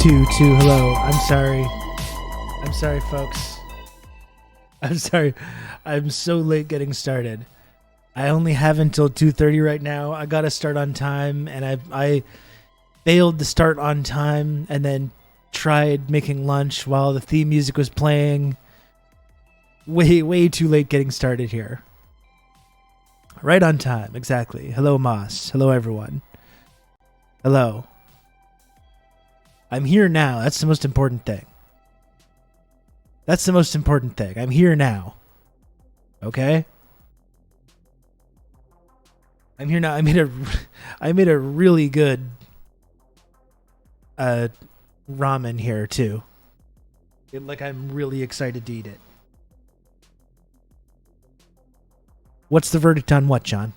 Two, hello. I'm sorry, folks. I'm sorry. I'm so late getting started. I only have until 2:30 right now. I gotta start on time, and I failed to start on time, and then tried making lunch while the theme music was playing. Way too late getting started here. Right on time, exactly. Hello, Moss. Hello, everyone. Hello. I'm here now. That's the most important thing. I'm here now. Okay? I'm here now. I made a really good ramen here too. I'm really excited to eat it. What's the verdict on what, John?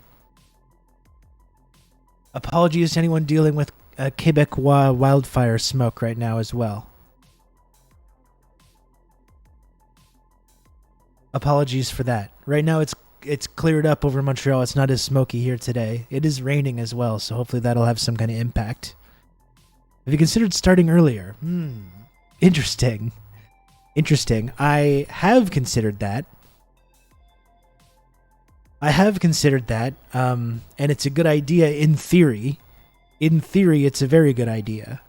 Apologies to anyone dealing with Quebecois wildfire smoke right now as well. Apologies for that. Right now it's cleared up over Montreal. It's not as smoky here today. It is raining as well, so hopefully that'll have some kind of impact. Have you considered starting earlier? Interesting. I have considered that. And it's a good idea in theory. In theory, it's a very good idea.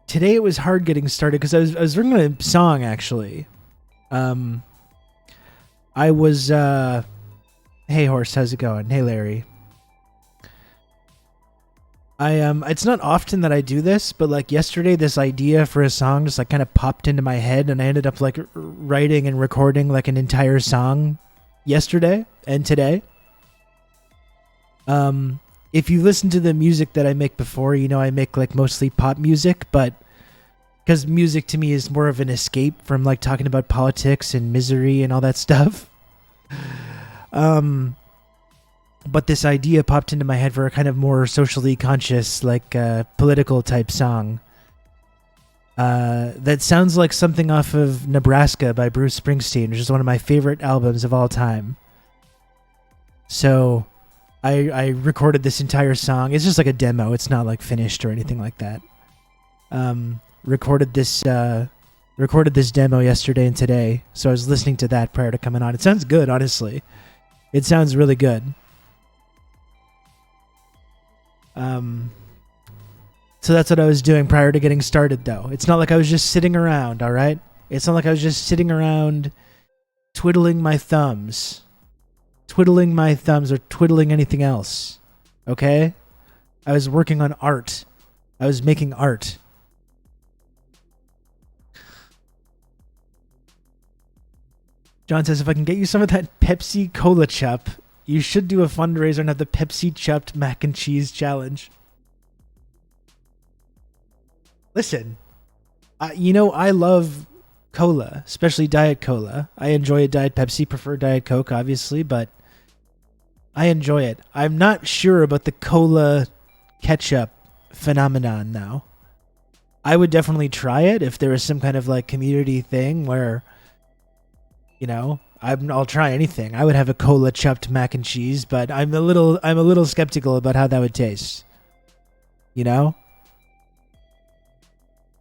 Today it was hard getting started because I was working on a song actually. I was hey Horse, how's it going? Hey Larry. It's not often that I do this, but like yesterday this idea for a song just like kind of popped into my head, and I ended up like writing and recording like an entire song yesterday and today. If you listen to the music that I make before, you know I make like mostly pop music, but because music to me is more of an escape from like talking about politics and misery and all that stuff. But this idea popped into my head for a kind of more socially conscious, like political type song. That sounds like something off of Nebraska by Bruce Springsteen, which is one of my favorite albums of all time. So I recorded this entire song. It's just like a demo. It's not like finished or anything like that. Recorded this demo yesterday and today. So I was listening to that prior to coming on. It sounds good, honestly. It sounds really good. So that's what I was doing prior to getting started, though. It's not like I was just sitting around, all right? It's not like I was just sitting around twiddling my thumbs or twiddling anything else, okay? I was working on art. I was making art. John says, if I can get you some of that Pepsi Cola Chup, you should do a fundraiser and have the Pepsi Chupped Mac and Cheese Challenge. Listen, I love cola, especially Diet Cola. I enjoy a Diet Pepsi, prefer Diet Coke, obviously, but I enjoy it. I'm not sure about the cola ketchup phenomenon now. I would definitely try it if there was some kind of like community thing where, I'll try anything. I would have a cola chupped mac and cheese, but I'm a little skeptical about how that would taste.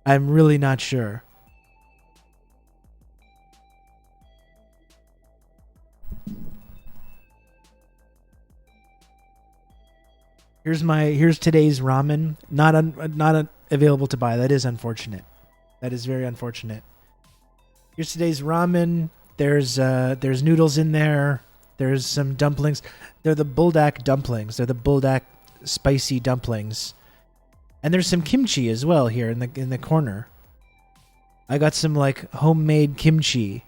I'm really not sure. Here's today's ramen. Not available to buy. That is unfortunate. That is very unfortunate. Here's today's ramen. There's noodles in there. There's some dumplings. They're the buldak dumplings. They're the buldak spicy dumplings. And there's some kimchi as well here in the corner. I got some like homemade kimchi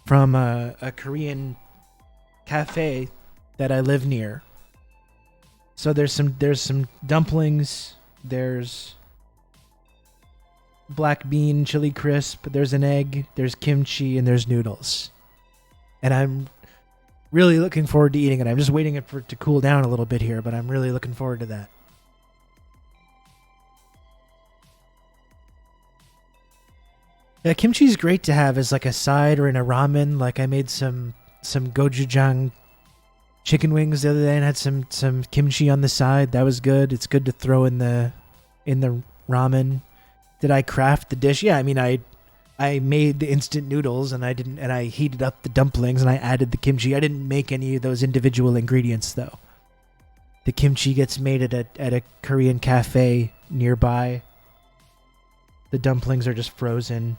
from a Korean cafe that I live near. So there's some dumplings. There's black bean chili crisp. There's an egg. There's kimchi, and there's noodles. And I'm really looking forward to eating it. I'm just waiting for it to cool down a little bit here, but I'm really looking forward to that. Yeah, kimchi is great to have as like a side or in a ramen. Like I made some gochujang chicken wings the other day and had some kimchi on the side. That was good. It's good to throw in the ramen. Did I craft the dish? Yeah, I mean I made the instant noodles and I heated up the dumplings and I added the kimchi. I didn't make any of those individual ingredients though. The kimchi gets made at a Korean cafe nearby. The dumplings are just frozen.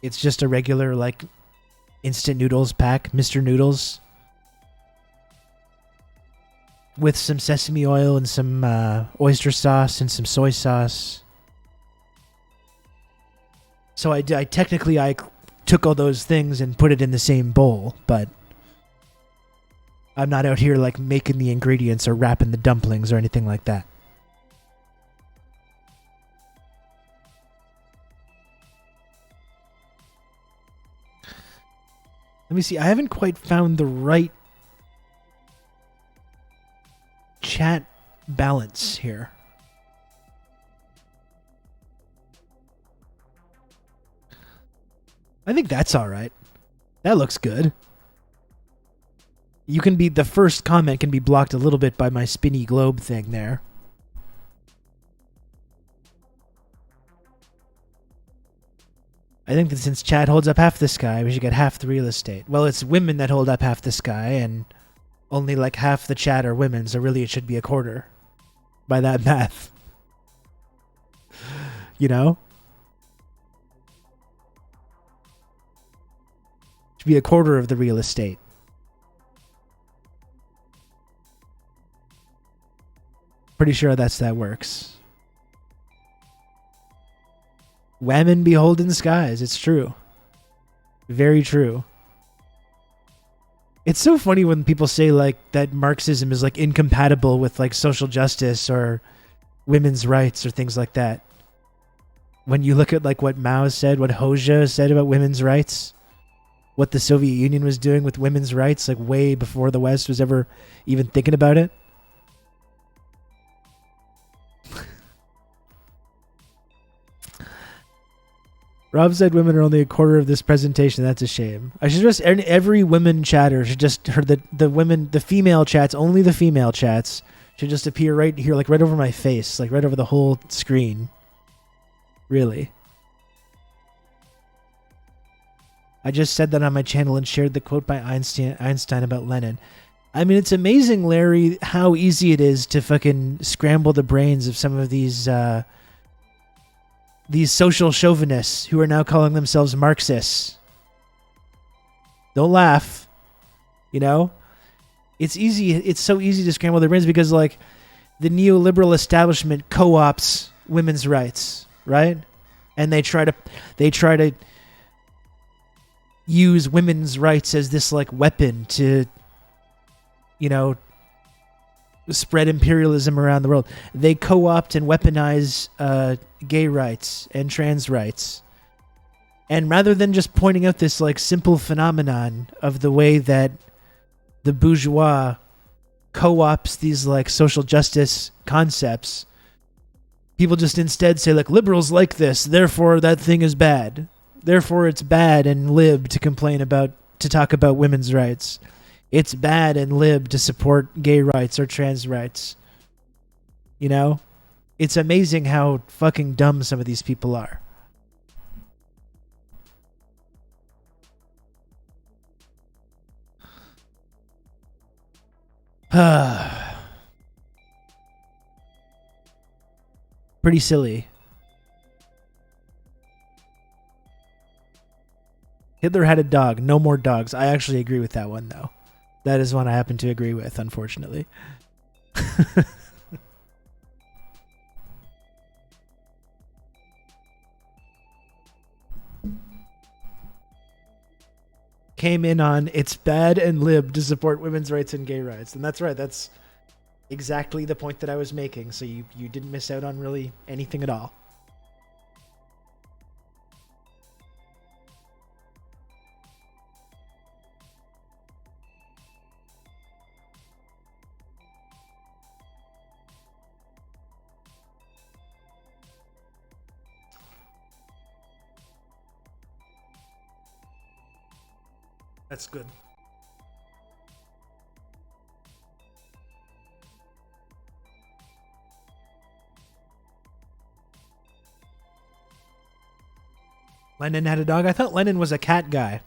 It's just a regular like instant noodles pack, Mr. Noodles, with some sesame oil and some oyster sauce and some soy sauce. So I technically took all those things and put it in the same bowl, but I'm not out here like making the ingredients or wrapping the dumplings or anything like that. Let me see. I haven't quite found the right chat balance here. I think that's all right. That looks good. You can be, the first comment can be blocked a little bit by my spinny globe thing there. I think that since chat holds up half the sky, we should get half the real estate. Well, it's women that hold up half the sky, and only like half the chat are women, so really it should be a quarter by that math. You know? It should be a quarter of the real estate. Pretty sure that works. Women beholden skies. It's true. Very true. It's so funny when people say like that Marxism is like incompatible with like social justice or women's rights or things like that. When you look at like what Mao said, what Hoxha said about women's rights, what the Soviet Union was doing with women's rights, like way before the West was ever even thinking about it. Rob said women are only a quarter of this presentation. That's a shame. I should just, every women chatter should just, the female chats, only the female chats should just appear right here, like right over my face, like right over the whole screen. Really. I just said that on my channel and shared the quote by Einstein about Lenin. I mean, it's amazing, Larry, how easy it is to fucking scramble the brains of some of these social chauvinists who are now calling themselves Marxists. Don't laugh. You know? It's easy. It's so easy to scramble their brains because, like, the neoliberal establishment co-ops women's rights, right? And they try to use women's rights as this, like, weapon to, you know, spread imperialism around the world. They co-opt and weaponize gay rights and trans rights. And rather than just pointing out this like simple phenomenon of the way that the bourgeois co-ops these like social justice concepts, people just instead say like liberals like this, therefore that thing is bad. Therefore it's bad and lib to talk about women's rights. It's bad and lib to support gay rights or trans rights. You know? It's amazing how fucking dumb some of these people are. Pretty silly. Hitler had a dog. No more dogs. I actually agree with that one, though. That is one I happen to agree with, unfortunately. Came in on it's bad and lib to support women's rights and gay rights. And that's right. That's exactly the point that I was making. So you didn't miss out on really anything at all. That's good. Lennon had a dog? I thought Lennon was a cat guy.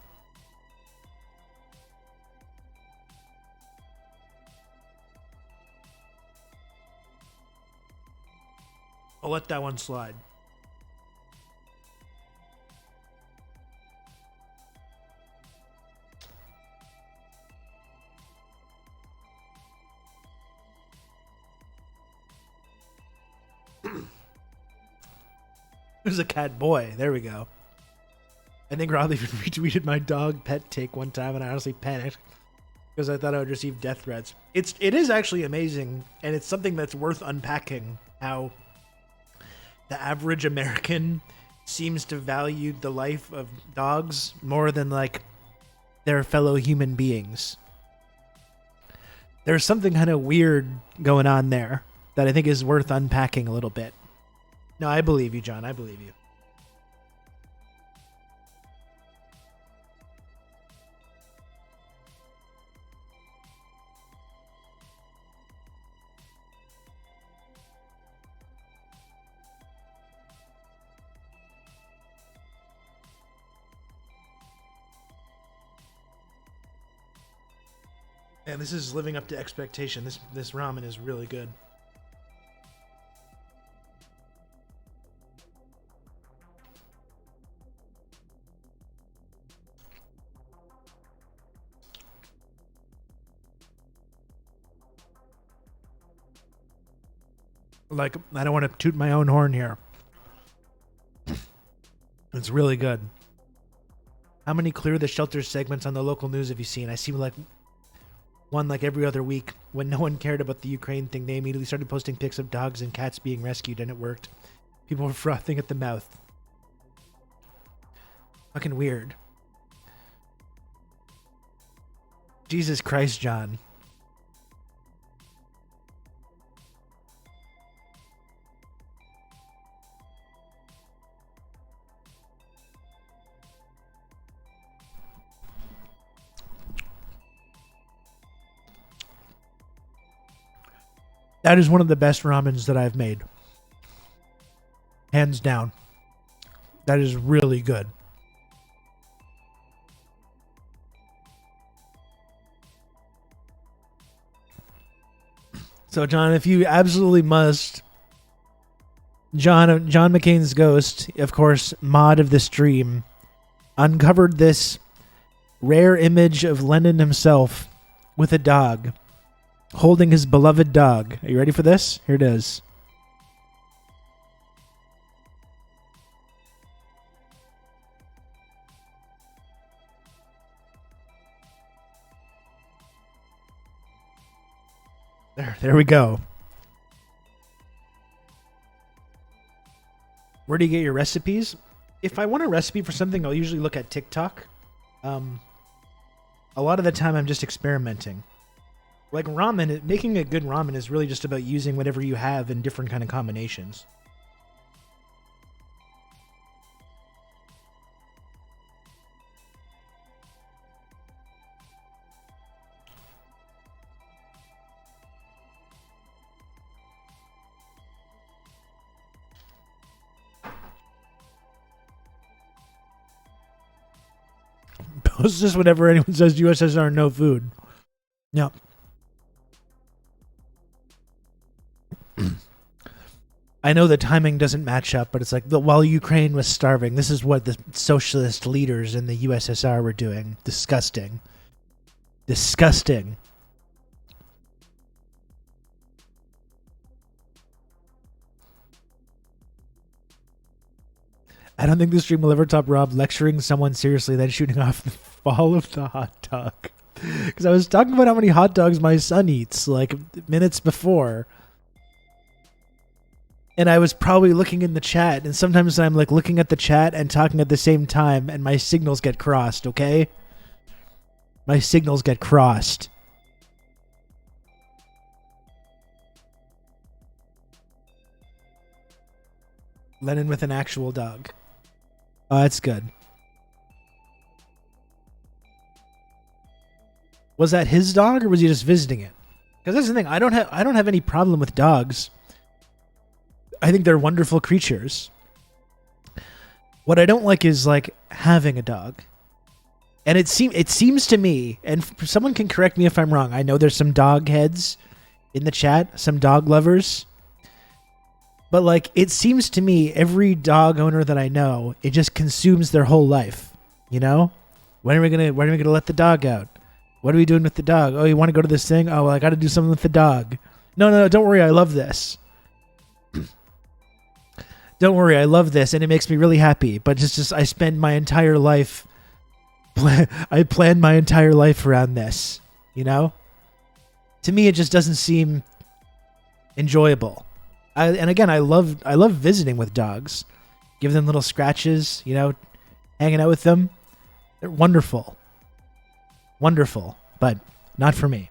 I'll let that one slide. Who's a cat boy? There we go. I think Rob even retweeted my dog pet take one time, and I honestly panicked because I thought I would receive death threats. It is actually amazing, and it's something that's worth unpacking. How the average American seems to value the life of dogs more than like their fellow human beings. There's something kind of weird going on there that I think is worth unpacking a little bit. No, I believe you, John. I believe you. And this is living up to expectation. This ramen is really good. Like, I don't want to toot my own horn here. It's really good. How many Clear the Shelter segments on the local news have you seen? I see like one like every other week. When no one cared about the Ukraine thing, they immediately started posting pics of dogs and cats being rescued, and it worked. People were frothing at the mouth. Fucking weird. Jesus Christ, John. That is one of the best ramens that I've made. Hands down. That is really good. So, John, if you absolutely must, John McCain's ghost, of course, mod of the stream, uncovered this rare image of Lenin himself with a dog, holding his beloved dog. Are you ready for this? Here it is. There we go. Where do you get your recipes? If I want a recipe for something, I'll usually look at TikTok. A lot of the time, I'm just experimenting. Like ramen, making a good ramen is really just about using whatever you have in different kind of combinations. Post this whenever anyone says USSR no food. Yep. I know the timing doesn't match up, but it's like while Ukraine was starving, this is what the socialist leaders in the USSR were doing. Disgusting. Disgusting. I don't think the stream will ever top Rob lecturing someone seriously, then shooting off the fall of the hot dog. Because I was talking about how many hot dogs my son eats, like minutes before. And I was probably looking in the chat, and sometimes I'm like looking at the chat and talking at the same time, and my signals get crossed, okay? My signals get crossed. Lenin with an actual dog. Oh, that's good. Was that his dog, or was he just visiting it? Because that's the thing. I don't have any problem with dogs. I think they're wonderful creatures. What I don't like is like having a dog. And it seems to me, and someone can correct me if I'm wrong. I know there's some dog heads in the chat, some dog lovers. But like it seems to me every dog owner that I know, it just consumes their whole life, you know? When are we going to let the dog out? What are we doing with the dog? Oh, you want to go to this thing? Oh, well, I got to do something with the dog. No, don't worry. I love this. Don't worry. I love this and it makes me really happy, but just I spend my entire life I planned my entire life around this, you know? To me, it just doesn't seem enjoyable. And again, I love visiting with dogs, give them little scratches, you know, hanging out with them. They're wonderful, but not for me.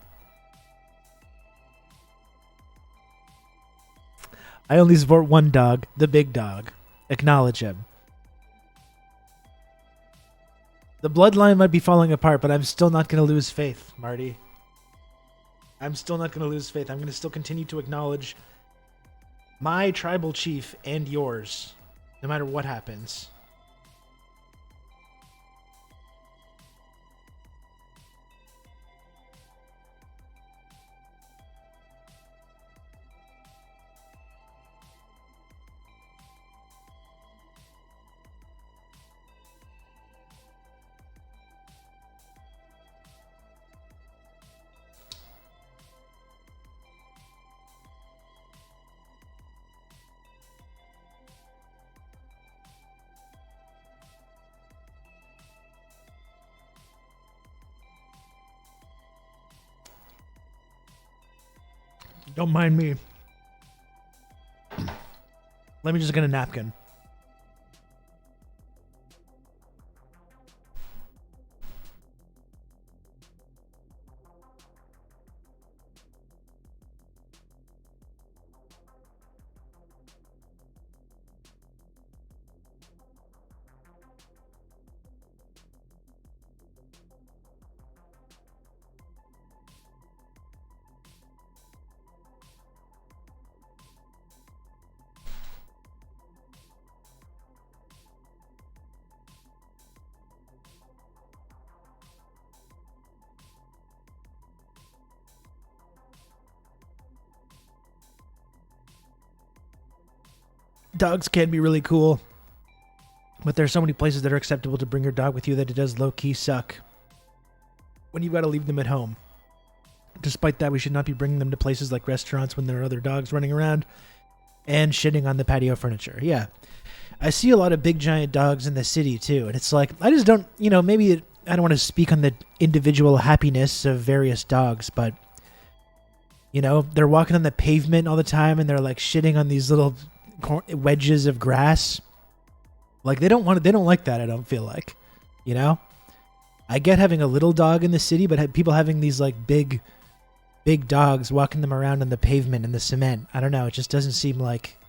I only support one dog, the big dog. Acknowledge him. The bloodline might be falling apart, but I'm still not going to lose faith, Marty. I'm still not going to lose faith. I'm going to still continue to acknowledge my tribal chief and yours, no matter what happens. Don't mind me. Let me just get a napkin. Dogs can be really cool, but there's so many places that are acceptable to bring your dog with you that it does low-key suck when you've got to leave them at home. Despite that, we should not be bringing them to places like restaurants when there are other dogs running around and shitting on the patio furniture. Yeah. I see a lot of big giant dogs in the city too, and it's like, I just don't, maybe I don't want to speak on the individual happiness of various dogs, but they're walking on the pavement all the time and they're like shitting on these little wedges of grass. Like they don't like that. I don't feel like, I get having a little dog in the city, but people having these like big dogs, walking them around on the pavement and the cement. I don't know. It just doesn't seem like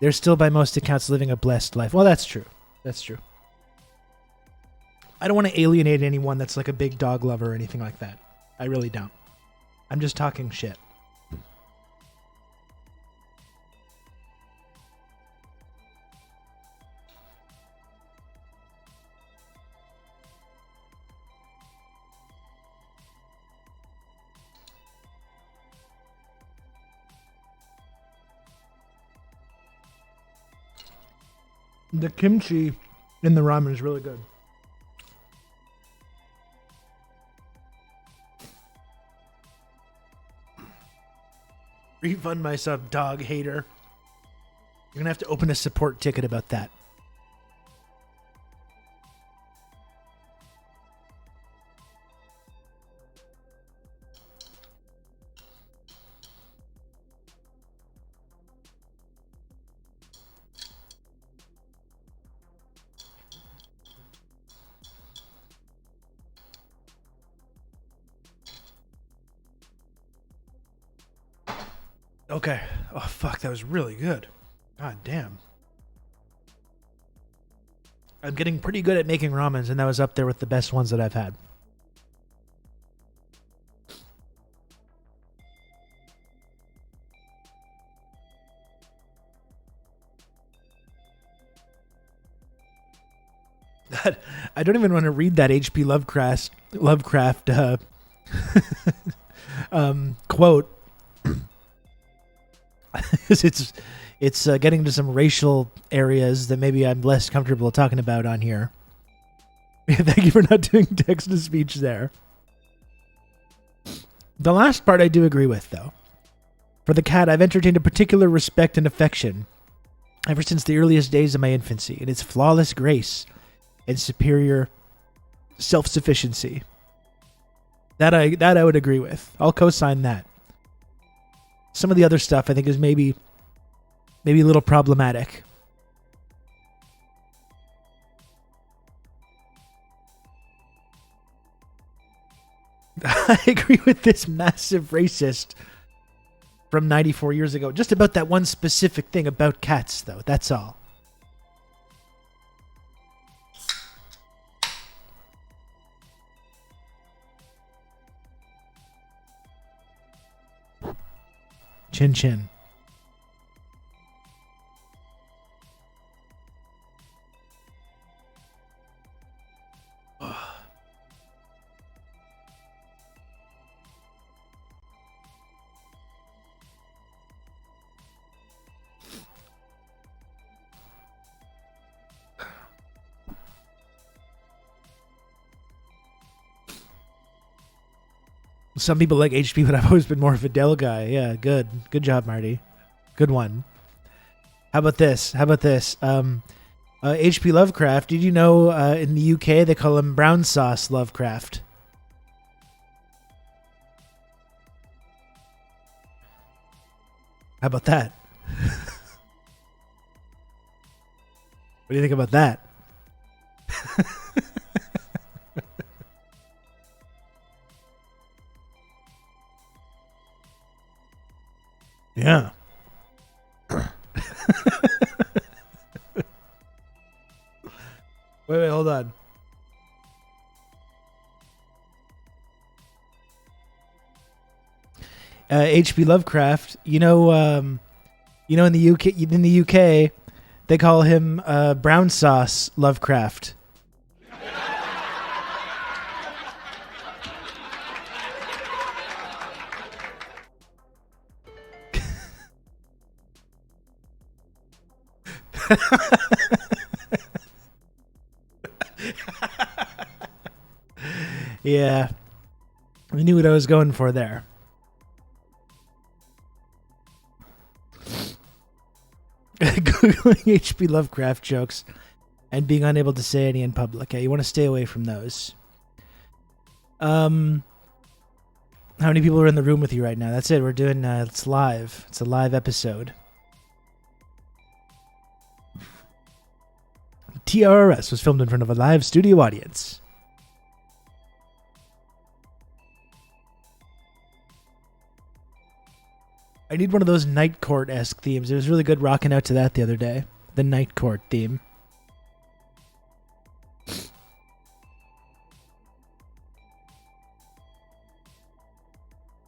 they're still by most accounts living a blessed life. Well, that's true. That's true. I don't want to alienate anyone that's like a big dog lover or anything like that. I really don't. I'm just talking shit. The kimchi in the ramen is really good. Refund myself, dog hater. You're going to have to open a support ticket about that. Okay. Oh, fuck. That was really good. God damn. I'm getting pretty good at making ramens, and that was up there with the best ones that I've had. God, I don't even want to read that H.P. Lovecraft quote. Because it's getting to some racial areas that maybe I'm less comfortable talking about on here. Thank you for not doing text-to-speech there. The last part I do agree with, though. For the cat, I've entertained a particular respect and affection ever since the earliest days of my infancy, and its flawless grace and superior self-sufficiency. That I would agree with. I'll co-sign that. Some of the other stuff I think is maybe a little problematic. I agree with this massive racist from 94 years ago. Just about that one specific thing about cats, though. That's all. Chin chin. Some people like HP, but I've always been more of a Dell guy. Yeah, good job, Marty. Good one. How about this? HP Lovecraft. Did you know in the UK they call him brown sauce Lovecraft? How about that? What do you think about that? Yeah. Wait, hold on. H.P. Lovecraft, in the UK, they call him brown sauce Lovecraft. Yeah, I knew what I was going for there. Googling H.P. Lovecraft jokes and being unable to say any in public. Yeah, you want to stay away from those. How many people are in the room with you right now? That's it. We're doing it's live. It's a live episode. TRRS was filmed in front of a live studio audience. I need one of those Night Court-esque themes. It was really good rocking out to that the other day. The Night Court theme.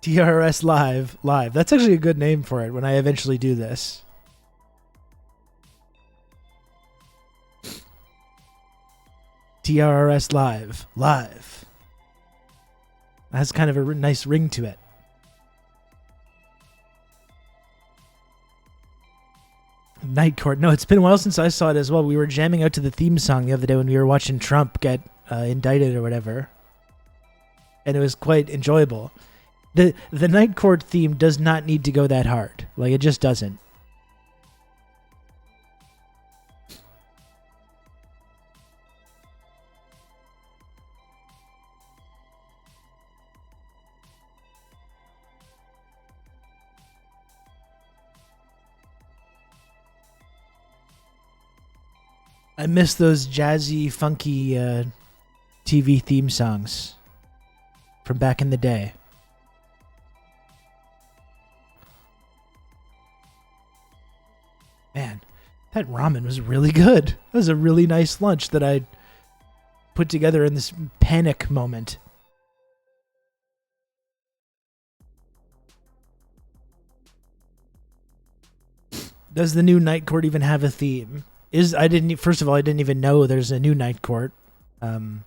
TRRS Live. That's actually a good name for it when I eventually do this. TRRS Live. That has kind of a nice ring to it. Night Court. No, it's been a while since I saw it as well. We were jamming out to the theme song the other day when we were watching Trump get indicted or whatever. And it was quite enjoyable. The Night Court theme does not need to go that hard. Like, it just doesn't. I miss those jazzy, funky TV theme songs from back in the day. Man, that ramen was really good. That was a really nice lunch that I put together in this panic moment. Does the new Night Court even have a theme? First of all, I didn't even know there's a new Night Court. And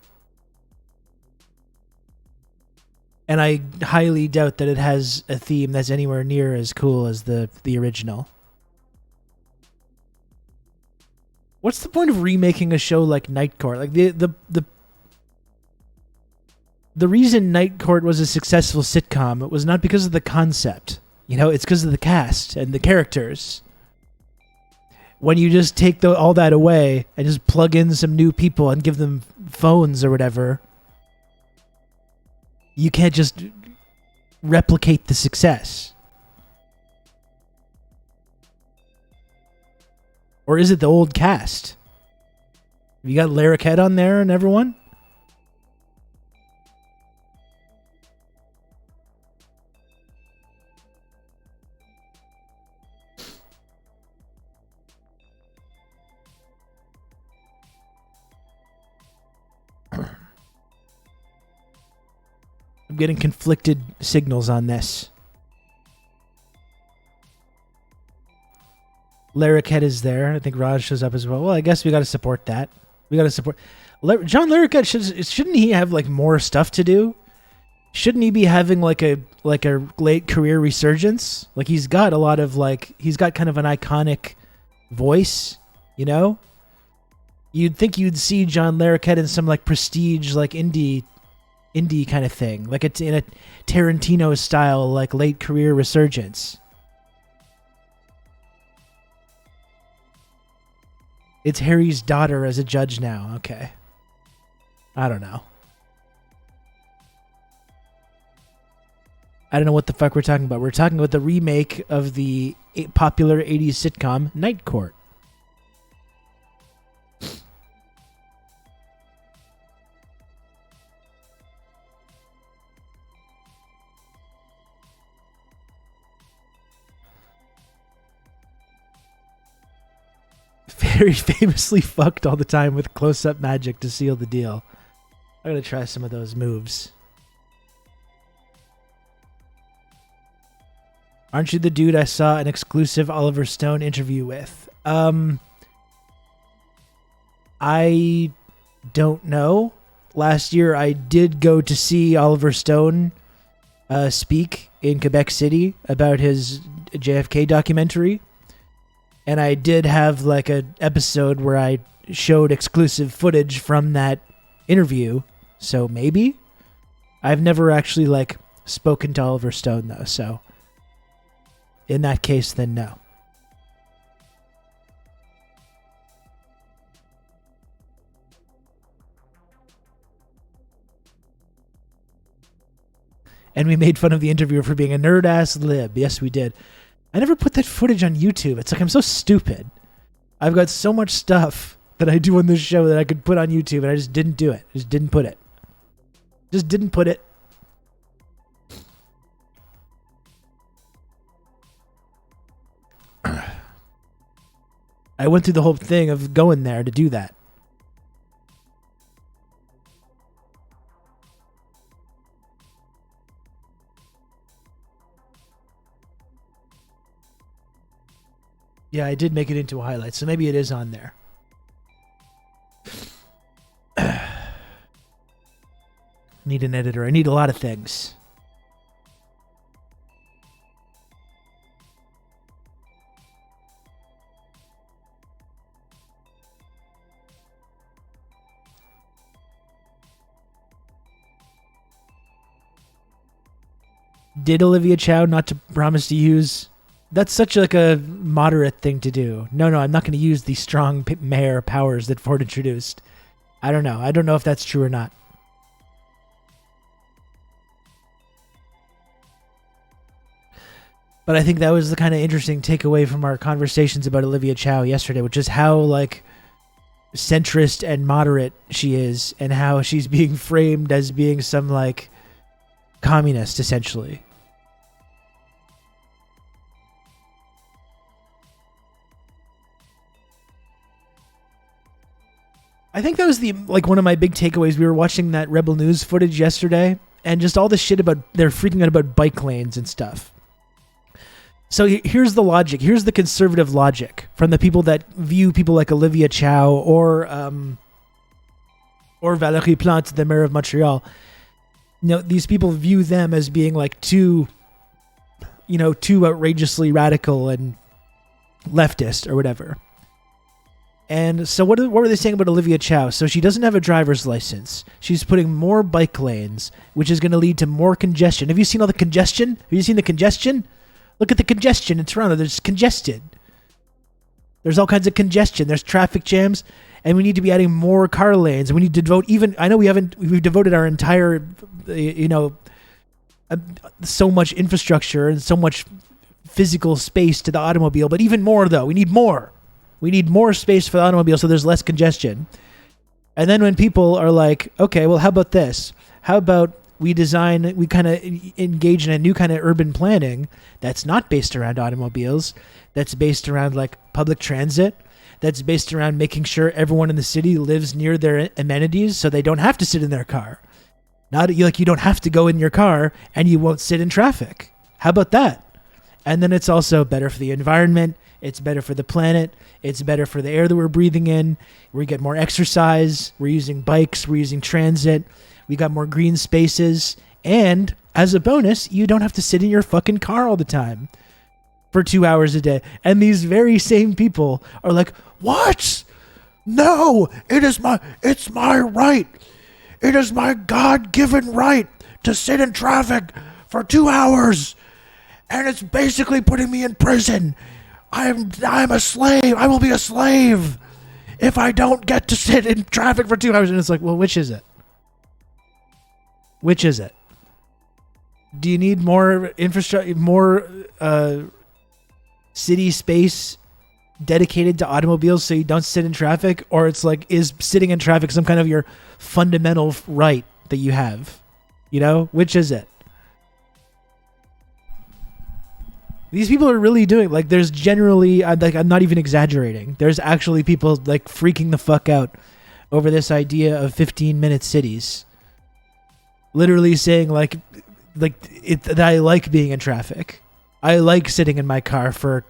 I highly doubt that it has a theme that's anywhere near as cool as the original. What's the point of remaking a show like Night Court? Like the reason Night Court was a successful sitcom, it was not because of the concept. You know, it's because of the cast and the characters. When you just take all that away and just plug in some new people and give them phones or whatever, you can't just replicate the success. Or is it the old cast? Have you got Larroquette on there and everyone? I'm getting conflicted signals on this. Larroquette is there. I think Raj shows up as well. Well, I guess we got to support that. We got to support John Larroquette. Shouldn't he have like more stuff to do? Shouldn't he be having like a late career resurgence? Like he's got a lot of he's got kind of an iconic voice, you know? You'd think you'd see John Larroquette in some like prestige like indie kind of thing, like it's in a Tarantino style like late career resurgence. It's Harry's daughter as a judge now. Okay. I don't know. I don't know what the fuck we're talking about. We're talking about the remake of the popular 80s sitcom Night Court. Very famously fucked all the time with close-up magic to seal the deal. I'm going to try some of those moves. Aren't you the dude I saw an exclusive Oliver Stone interview with? I don't know. Last year I did go to see Oliver Stone speak in Quebec City about his JFK documentary. And I did have like an episode where I showed exclusive footage from that interview. So maybe. I've never actually like spoken to Oliver Stone though. So in that case, then no. And we made fun of the interviewer for being a nerd-ass lib. Yes, we did. I never put that footage on YouTube. It's like I'm so stupid. I've got so much stuff that I do on this show that I could put on YouTube, and I just didn't do it. Just didn't put it. Just didn't put it. I went through the whole thing of going there to do that. Yeah, I did make it into a highlight, so maybe it is on there. Need an editor. I need a lot of things. Did Olivia Chow not to promise to use... That's such like a moderate thing to do. No, I'm not going to use the strong mayor powers that Ford introduced. I don't know. I don't know if that's true or not. But I think that was the kind of interesting takeaway from our conversations about Olivia Chow yesterday, which is how like centrist and moderate she is, and how she's being framed as being some like communist essentially. I think that was one of my big takeaways. We were watching that Rebel News footage yesterday, and just all this shit about they're freaking out about bike lanes and stuff. So here's the logic. Here's the conservative logic from the people that view people like Olivia Chow or or Valérie Plante, the mayor of Montreal. These people view them as being like too outrageously radical and leftist or whatever. And so what were they saying about Olivia Chow? So she doesn't have a driver's license. She's putting more bike lanes, which is going to lead to more congestion. Have you seen all the congestion? Have you seen the congestion? Look at the congestion in Toronto. There's congested. There's all kinds of congestion. There's traffic jams. And we need to be adding more car lanes. We need to devote I know we've devoted our entire, so much infrastructure and so much physical space to the automobile. But even more, though. We need more. We need more space for the automobile so there's less congestion. And then when people are like, okay, well, how about this? How about we kind of engage in a new kind of urban planning that's not based around automobiles, that's based around like public transit, that's based around making sure everyone in the city lives near their amenities so they don't have to sit in their car. Not like you don't have to go in your car and you won't sit in traffic. How about that? And then it's also better for the environment. It's better for the planet. It's better for the air that we're breathing in. We get more exercise. We're using bikes. We're using transit. We got more green spaces. And as a bonus, you don't have to sit in your fucking car all the time for 2 hours a day. And these very same people are like, what? No, it's my right. It is my God-given right to sit in traffic for 2 hours. And it's basically putting me in prison. I'm a slave. I will be a slave if I don't get to sit in traffic for 2 hours. And it's like, well, which is it? Which is it? Do you need more infrastructure, more city space dedicated to automobiles so you don't sit in traffic? Or it's like, is sitting in traffic some kind of your fundamental right that you have? Which is it? These people are really doing, like, there's generally, I'm not even exaggerating. There's actually people, like, freaking the fuck out over this idea of 15-minute cities. Literally saying, that I like being in traffic. I like sitting in my car for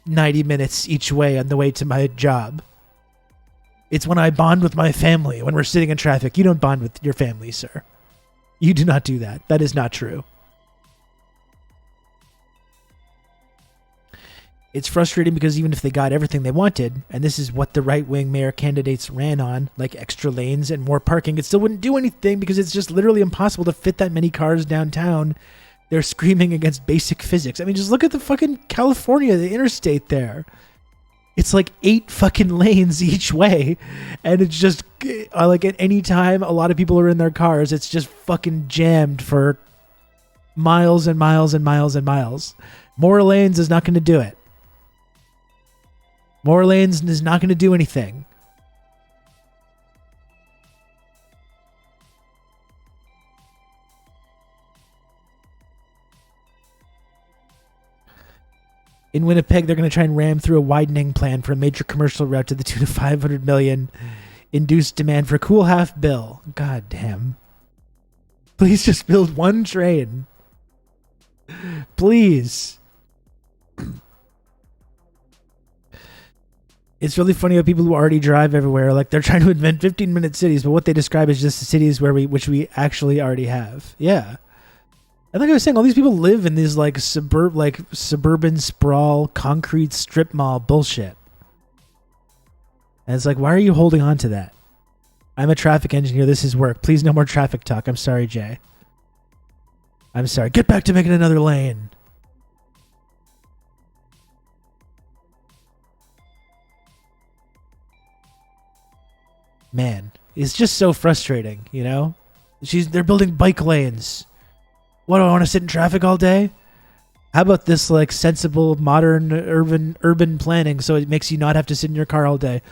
90 minutes each way on the way to my job. It's when I bond with my family, when we're sitting in traffic. You don't bond with your family, sir. You do not do that. That is not true. It's frustrating because even if they got everything they wanted, and this is what the right-wing mayor candidates ran on, like extra lanes and more parking, it still wouldn't do anything because it's just literally impossible to fit that many cars downtown. They're screaming against basic physics. I mean, just look at the fucking California, the interstate there. It's like 8 fucking lanes each way, and it's just, like, at any time a lot of people are in their cars, it's just fucking jammed for miles and miles and miles and miles. More lanes is not going to do it. More lanes is not going to do anything. In Winnipeg, they're going to try and ram through a widening plan for a major commercial route to the tune of $500 million. Induced demand for cool half bill. God damn. Please just build one train. Please. It's really funny how people who already drive everywhere, like, they're trying to invent 15-minute cities, but what they describe is just the cities which we actually already have. Yeah. And like I was saying, all these people live in these suburban sprawl, concrete strip mall bullshit. And it's like, why are you holding on to that? I'm a traffic engineer. This is work. Please, no more traffic talk. I'm sorry, Jay. I'm sorry. Get back to making another lane. Man, it's just so frustrating, They're building bike lanes. What, do I want to sit in traffic all day? How about this, like, sensible, modern, urban planning so it makes you not have to sit in your car all day?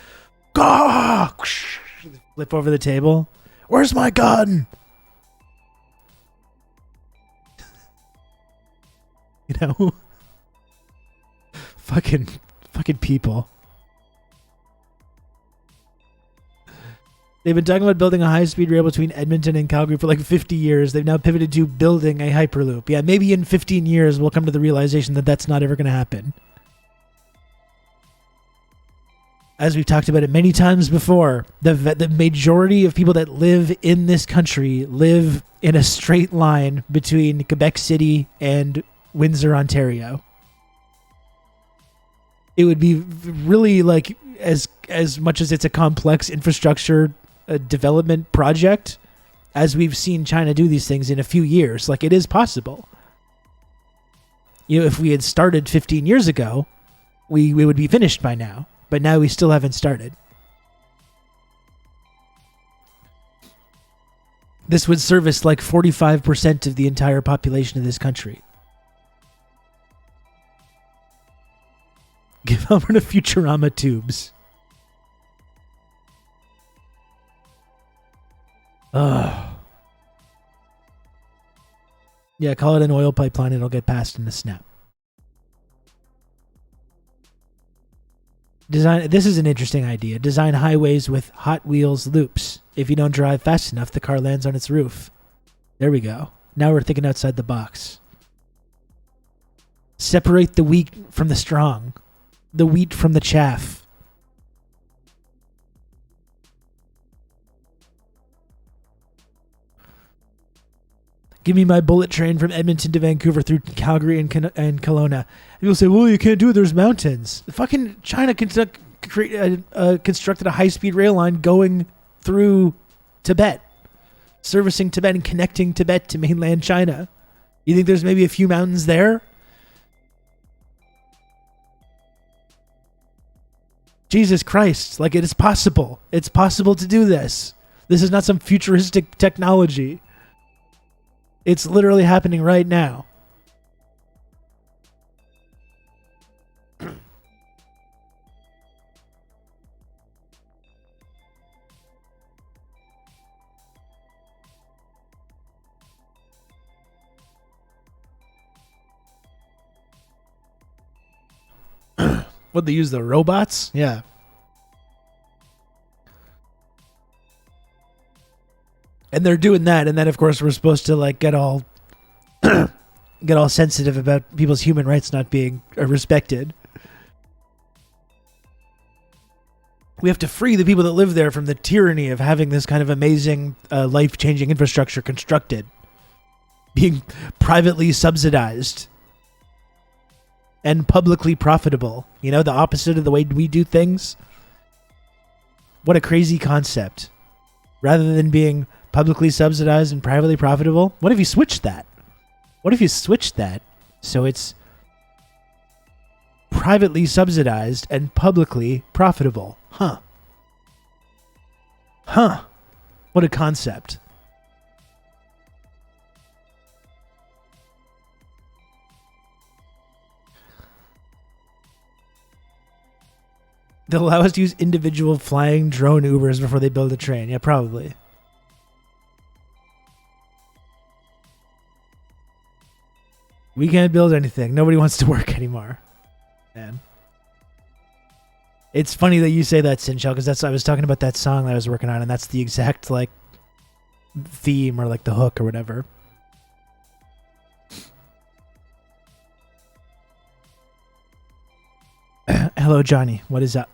Gah! Flip over the table. Where's my gun? Fucking people. They've been talking about building a high-speed rail between Edmonton and Calgary for like 50 years. They've now pivoted to building a Hyperloop. Yeah, maybe in 15 years we'll come to the realization that that's not ever going to happen. as we've talked about it many times before, the majority of people that live in this country live in a straight line between Quebec City and Windsor, Ontario. It would be really like, as much as it's a complex infrastructure development project, as we've seen China do these things in a few years, like, it is possible. You know, if we had started 15 years ago, we would be finished by now. But now we still haven't started. This would service like 45% of the entire population of this country. Give over to Futurama tubes. Ugh. Yeah, call it an oil pipeline. It'll get passed in a snap. This is an interesting idea. Design highways with Hot Wheels loops. If you don't drive fast enough, the car lands on its roof. There we go. Now we're thinking outside the box. Separate the wheat from the strong. The wheat from the chaff. Give me my bullet train from Edmonton to Vancouver through Calgary and Kelowna. People say, well, you can't do it. There's mountains. Fucking China constructed a high-speed rail line going through Tibet, servicing Tibet and connecting Tibet to mainland China. You think there's maybe a few mountains there? Jesus Christ. Like, it is possible. It's possible to do this. This is not some futuristic technology. It's literally happening right now. What, they use the robots? Yeah. And they're doing that, and then of course we're supposed to like get all sensitive about people's human rights not being respected. We have to free the people that live there from the tyranny of having this kind of amazing, life-changing infrastructure constructed, being privately subsidized and publicly profitable. You know, the opposite of the way we do things. What a crazy concept. Rather than being publicly subsidized and privately profitable, what if you switched that? What if you switched that so it's privately subsidized and publicly profitable? Huh. What a concept. They'll allow us to use individual flying drone Ubers before they build a train. Yeah, probably. We can't build anything. Nobody wants to work anymore. Man. It's funny that you say that, Sinchel, because I was talking about that song that I was working on, and that's the exact like theme or like the hook or whatever. Hello, Johnny. What is up?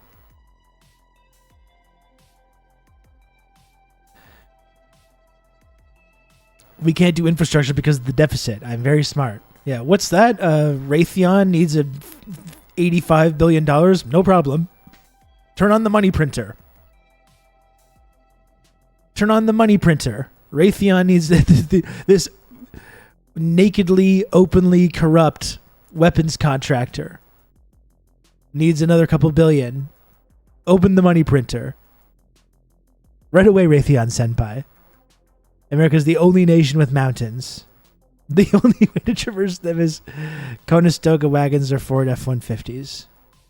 We can't do infrastructure because of the deficit. I'm very smart. Yeah, what's that? Raytheon needs $85 billion? No problem. Turn on the money printer. Turn on the money printer. Raytheon needs this nakedly, openly corrupt weapons contractor. Needs another couple billion. Open the money printer. Right away, Raytheon Senpai. America's the only nation with mountains. The only way to traverse them is Conestoga wagons or Ford F-150s.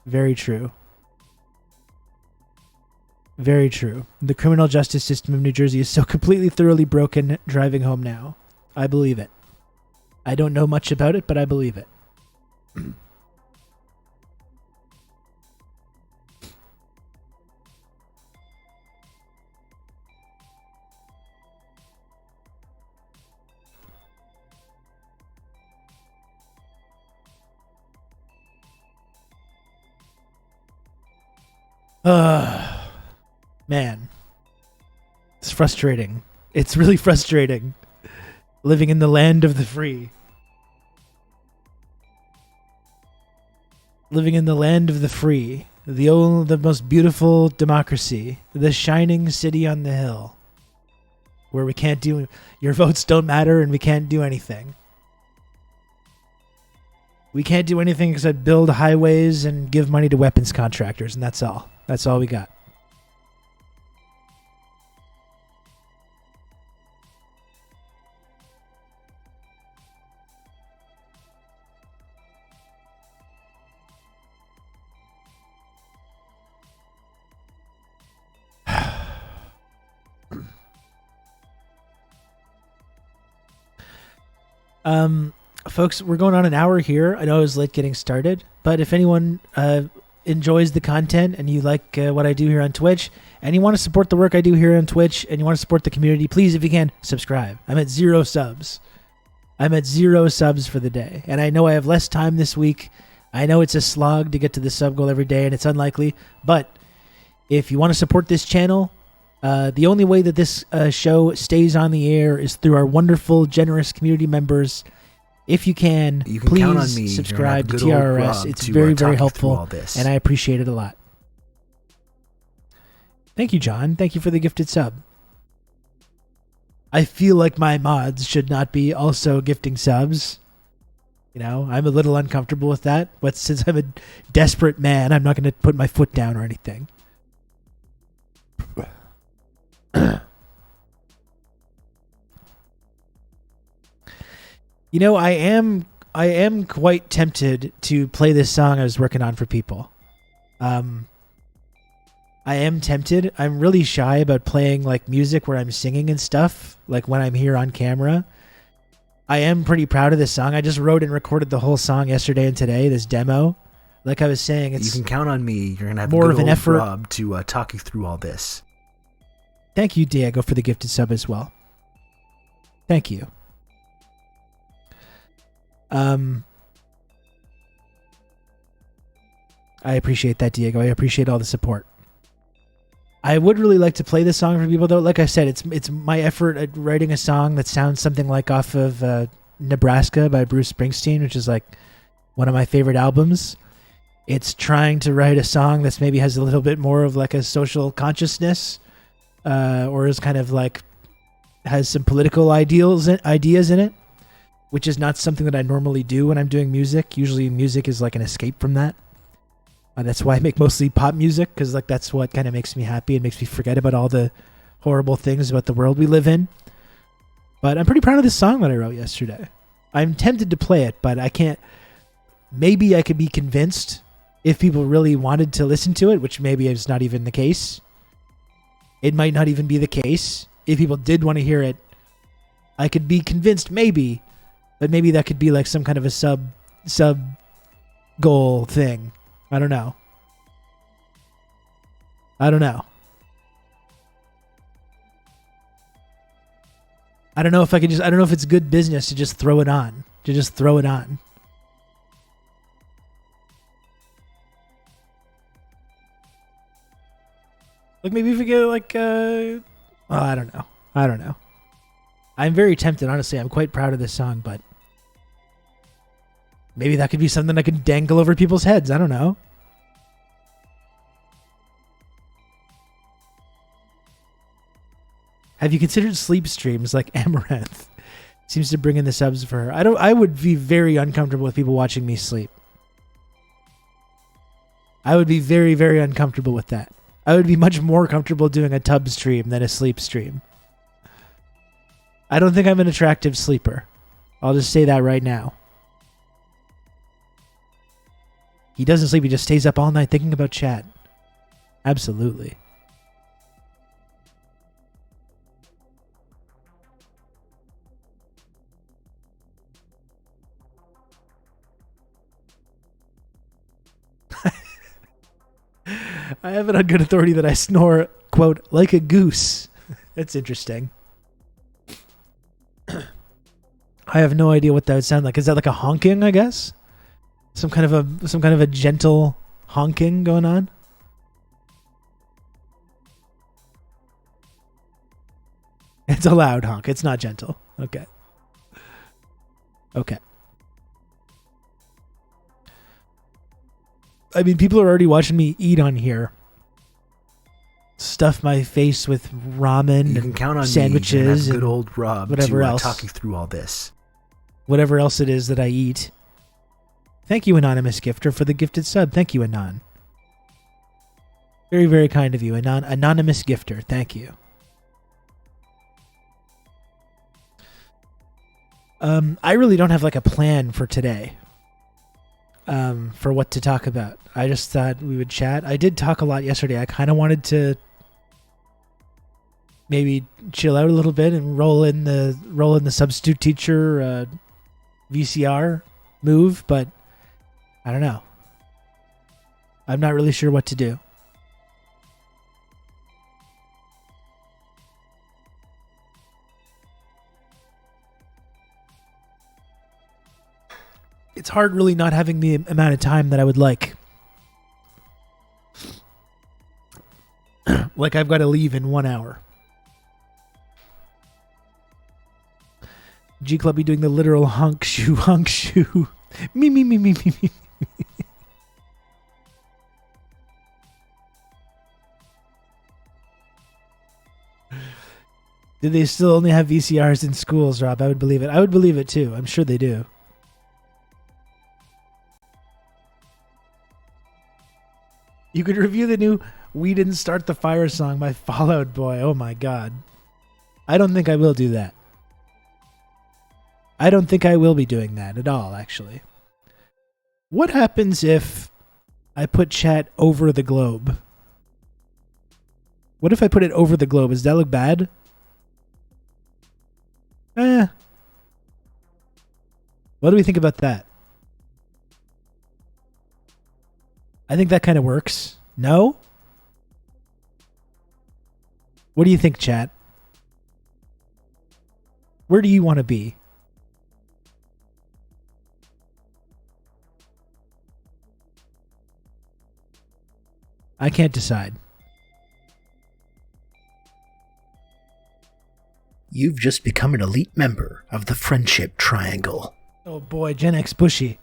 Very true. Very true. The criminal justice system of New Jersey is so completely thoroughly broken driving home now. I believe it. I don't know much about it, but I believe it. Man, it's frustrating. It's really frustrating living in the land of the free. Living in the land of the free, the most beautiful democracy, the shining city on the hill, where we can't do, your votes don't matter and we can't do anything. We can't do anything except build highways and give money to weapons contractors, and that's all. That's all we got. Folks, we're going on an hour here. I know I was late getting started, but if anyone enjoys the content and you like what I do here on Twitch, and you want to support the work I do here on Twitch, and you want to support the community, please, if you can, subscribe. I'm at 0 subs. I'm at 0 subs for the day, and I know I have less time this week. I know it's a slog to get to the sub goal every day, and it's unlikely, but if you want to support this channel, the only way that this show stays on the air is through our wonderful, generous community members. If you can please count on me. subscribe to TRRS. It's very, very helpful, and I appreciate it a lot. Thank you, John. Thank you for the gifted sub. I feel like my mods should not be also gifting subs. You know, I'm a little uncomfortable with that, but since I'm a desperate man, I'm not going to put my foot down or anything. You know, I am quite tempted to play this song I was working on for people. I am tempted. I'm really shy about playing like music where I'm singing and stuff, like when I'm here on camera. I am pretty proud of this song. I just wrote and recorded the whole song yesterday and today, this demo. Like I was saying, it's you can count on me. You're gonna have more a good of an old effort Rob to talk you through all this. Thank you, Diego, for the gifted sub as well. Thank you. I appreciate that, Diego. I appreciate all the support. I would really like to play this song for people, though. Like I said, it's my effort at writing a song that sounds something like off of Nebraska by Bruce Springsteen, which is like one of my favorite albums. It's trying to write a song that's maybe has a little bit more of like a social consciousness, or is kind of like has some political ideas in it, which is not something that I normally do when I'm doing music. Usually music is like an escape from that. That's why I make mostly pop music, because like that's what kind of makes me happy and makes me forget about all the horrible things about the world we live in. But I'm pretty proud of this song that I wrote yesterday. I'm tempted to play it, but I can't. Maybe I could be convinced if people really wanted to listen to it, which maybe is not even the case. It might not even be the case. If people did want to hear it, I could be convinced maybe, but maybe that could be like some kind of a sub goal thing. I don't know. I don't know if I could just, I don't know if it's good business to just throw it on. Like maybe if we go like, I don't know. I'm very tempted, honestly. I'm quite proud of this song, but maybe that could be something I could dangle over people's heads. I don't know. Have you considered sleep streams like Amaranth? Seems to bring in the subs for her. I would be very uncomfortable with people watching me sleep. I would be very, very uncomfortable with that. I would be much more comfortable doing a tub stream than a sleep stream. I don't think I'm an attractive sleeper. I'll just say that right now. He doesn't sleep. He just stays up all night thinking about chat. Absolutely. I have it on good authority that I snore, quote, like a goose. That's interesting. I have no idea what that would sound like. Is that like a honking, I guess? Some kind of a gentle honking going on? It's a loud honk. It's not gentle. Okay. Okay. I mean, people are already watching me eat on here. Stuff my face with ramen. You can count on sandwiches me and good old Rob whatever to else. talk you through all this. Whatever else it is that I eat. Thank you, Anonymous Gifter, for the gifted sub. Thank you, Anon. Very, very kind of you, Anonymous Gifter. Thank you. I really don't have like a plan for today. For what to talk about. I just thought we would chat. I did talk a lot yesterday. I kind of wanted to maybe chill out a little bit and roll in the substitute teacher VCR move, but I don't know. I'm not really sure what to do. It's hard really not having the amount of time that I would like. Like I've got to leave in 1 hour. G Club be doing the literal hunk shoe. Me. Do they still only have VCRs in schools, Rob? I would believe it. I would believe it too. I'm sure they do. You could review the new We Didn't Start the Fire song by Fall Out Boy. Oh my god. I don't think I will do that. I don't think I will be doing that at all, actually. What happens if I put chat over the globe? What if I put it over the globe? Does that look bad? What do we think about that? I think that kind of works. No? What do you think, chat? Where do you want to be? I can't decide. You've just become an elite member of the Friendship Triangle. Oh boy, Gen X Bushy.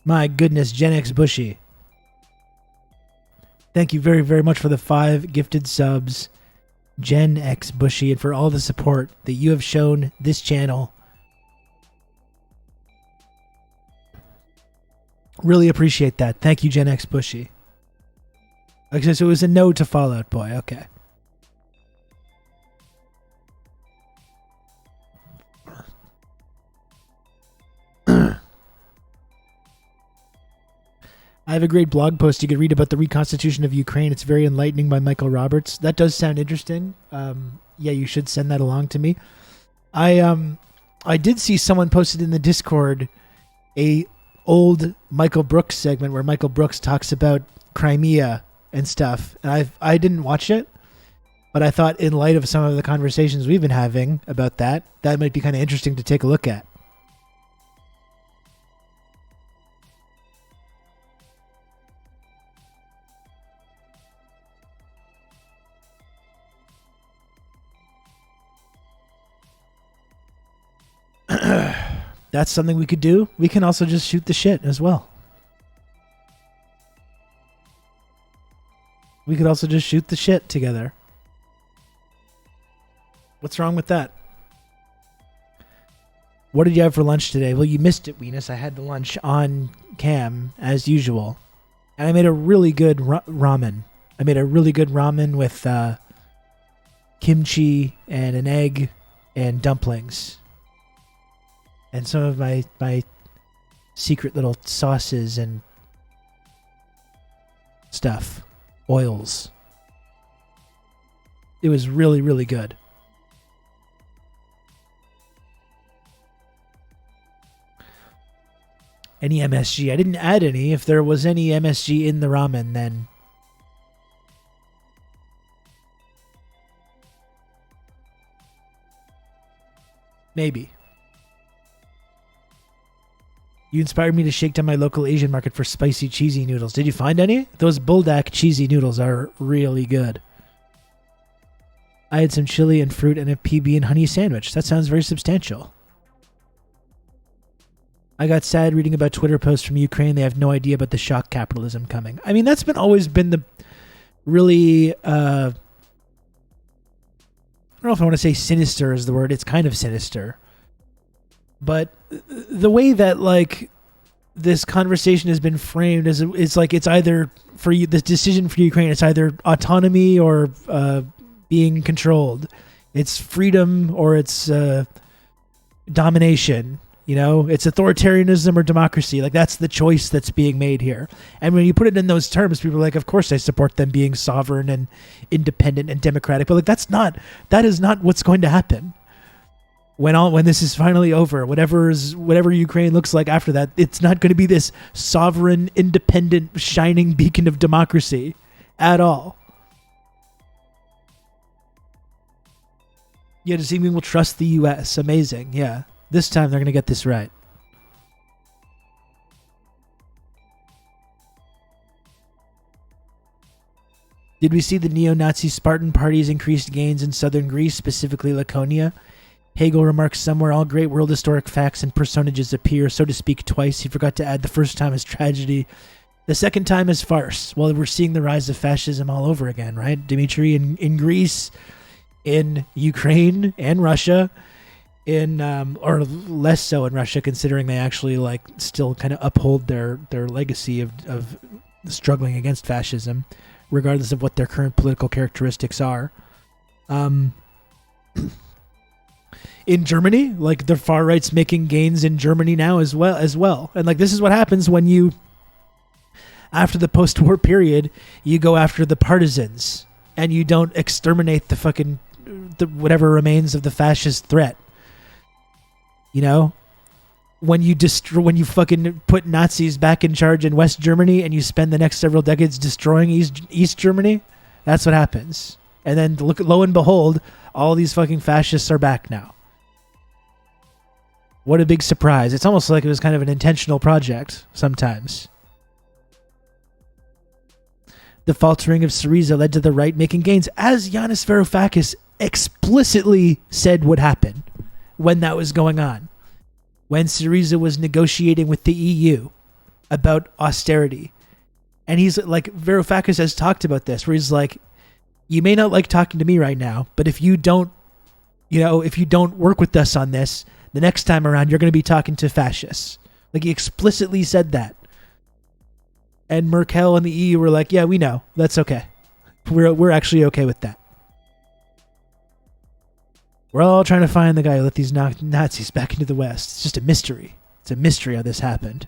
My goodness, Gen X Bushy. Thank you very, very much for the 5 gifted subs, Gen X Bushy, and for all the support that you have shown this channel. Really appreciate that. Thank you, Gen X Bushy. Okay, so it was a no to Fall Out Boy. Okay. I have a great blog post you could read about the reconstitution of Ukraine. It's very enlightening by Michael Roberts. That does sound interesting. Yeah, you should send that along to me. I did see someone posted in the Discord a old Michael Brooks segment where Michael Brooks talks about Crimea and stuff. And I didn't watch it, but I thought in light of some of the conversations we've been having about that might be kind of interesting to take a look at. That's something we could do. We can also just shoot the shit as well. We could also just shoot the shit together. What's wrong with that? What did you have for lunch today? Well, you missed it, Weenus. I had the lunch on cam, as usual. And I made a really good ramen. I made a really good ramen with kimchi and an egg and dumplings. And some of my secret little sauces and stuff. Oils. It was really, really good. Any MSG? I didn't add any. If there was any MSG in the ramen, then maybe. You inspired me to shake down my local Asian market for spicy cheesy noodles. Did you find any? Those Buldak cheesy noodles are really good. I had some chili and fruit and a PB and honey sandwich. That sounds very substantial. I got sad reading about Twitter posts from Ukraine. They have no idea about the shock capitalism coming. I mean, that's always been the really, I don't know if I want to say sinister is the word. It's kind of sinister. But the way that, like, this conversation has been framed is it's like it's either for you, this decision for Ukraine, it's either autonomy or being controlled. It's freedom or it's domination. You know, it's authoritarianism or democracy. Like, that's the choice that's being made here. And when you put it in those terms, people are like, of course I support them being sovereign and independent and democratic. But like, that is not what's going to happen. When this is finally over, whatever Ukraine looks like after that, it's not going to be this sovereign, independent, shining beacon of democracy at all. Yeah, does he mean we'll trust the U.S.? Amazing, yeah. This time they're going to get this right. Did we see the neo-Nazi Spartan party's increased gains in southern Greece, specifically Laconia? Hegel remarks somewhere all great world historic facts and personages appear, so to speak, twice. He forgot to add the first time as tragedy, the second time as farce. Well, we're seeing the rise of fascism all over again, right, Dimitri? In Greece, in Ukraine and Russia, or less so in Russia, considering they actually like still kind of uphold their legacy of struggling against fascism, regardless of what their current political characteristics are. In Germany, like the far right's making gains in Germany now as well. And like, this is what happens when you, after the post-war period, you go after the partisans and you don't exterminate the whatever remains of the fascist threat. You know, when you fucking put Nazis back in charge in West Germany and you spend the next several decades destroying East Germany, that's what happens. And then lo and behold, all these fucking fascists are back now. What a big surprise. It's almost like it was kind of an intentional project sometimes. The faltering of Syriza led to the right making gains, as Yanis Varoufakis explicitly said would happen when that was going on. When Syriza was negotiating with the EU about austerity. And he's like, Varoufakis has talked about this, where he's like, you may not like talking to me right now, but if you don't work with us on this, the next time around, you're going to be talking to fascists. Like, he explicitly said that. And Merkel and the EU were like, yeah, we know. That's okay. We're actually okay with that. We're all trying to find the guy who let these Nazis back into the West. It's just a mystery. It's a mystery how this happened.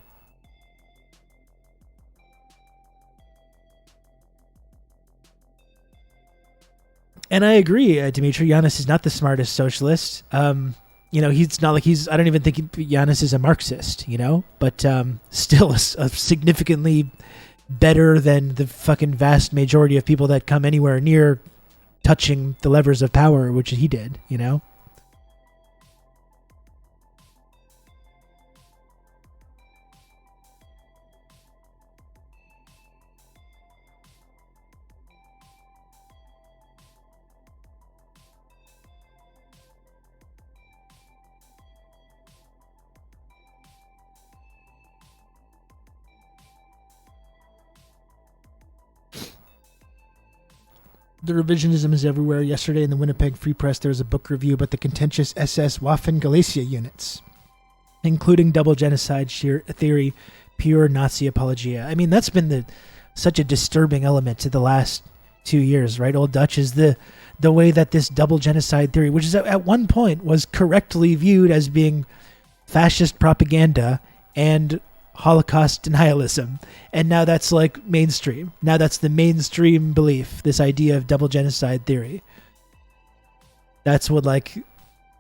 And I agree, Dimitri. Yanis is not the smartest socialist. He's not like I don't even think Yanis is a Marxist, but still a significantly better than the fucking vast majority of people that come anywhere near touching the levers of power, which he did, The revisionism is everywhere. Yesterday in the Winnipeg Free Press, there was a book review about the contentious SS Waffen-Galicia units, including double genocide theory, pure Nazi apologia. I mean, that's been such a disturbing element to the last 2 years, right? Old Dutch is the way that this double genocide theory, which is at one point was correctly viewed as being fascist propaganda and Holocaust denialism, and now that's like mainstream. Now that's the mainstream belief, this idea of double genocide theory. That's what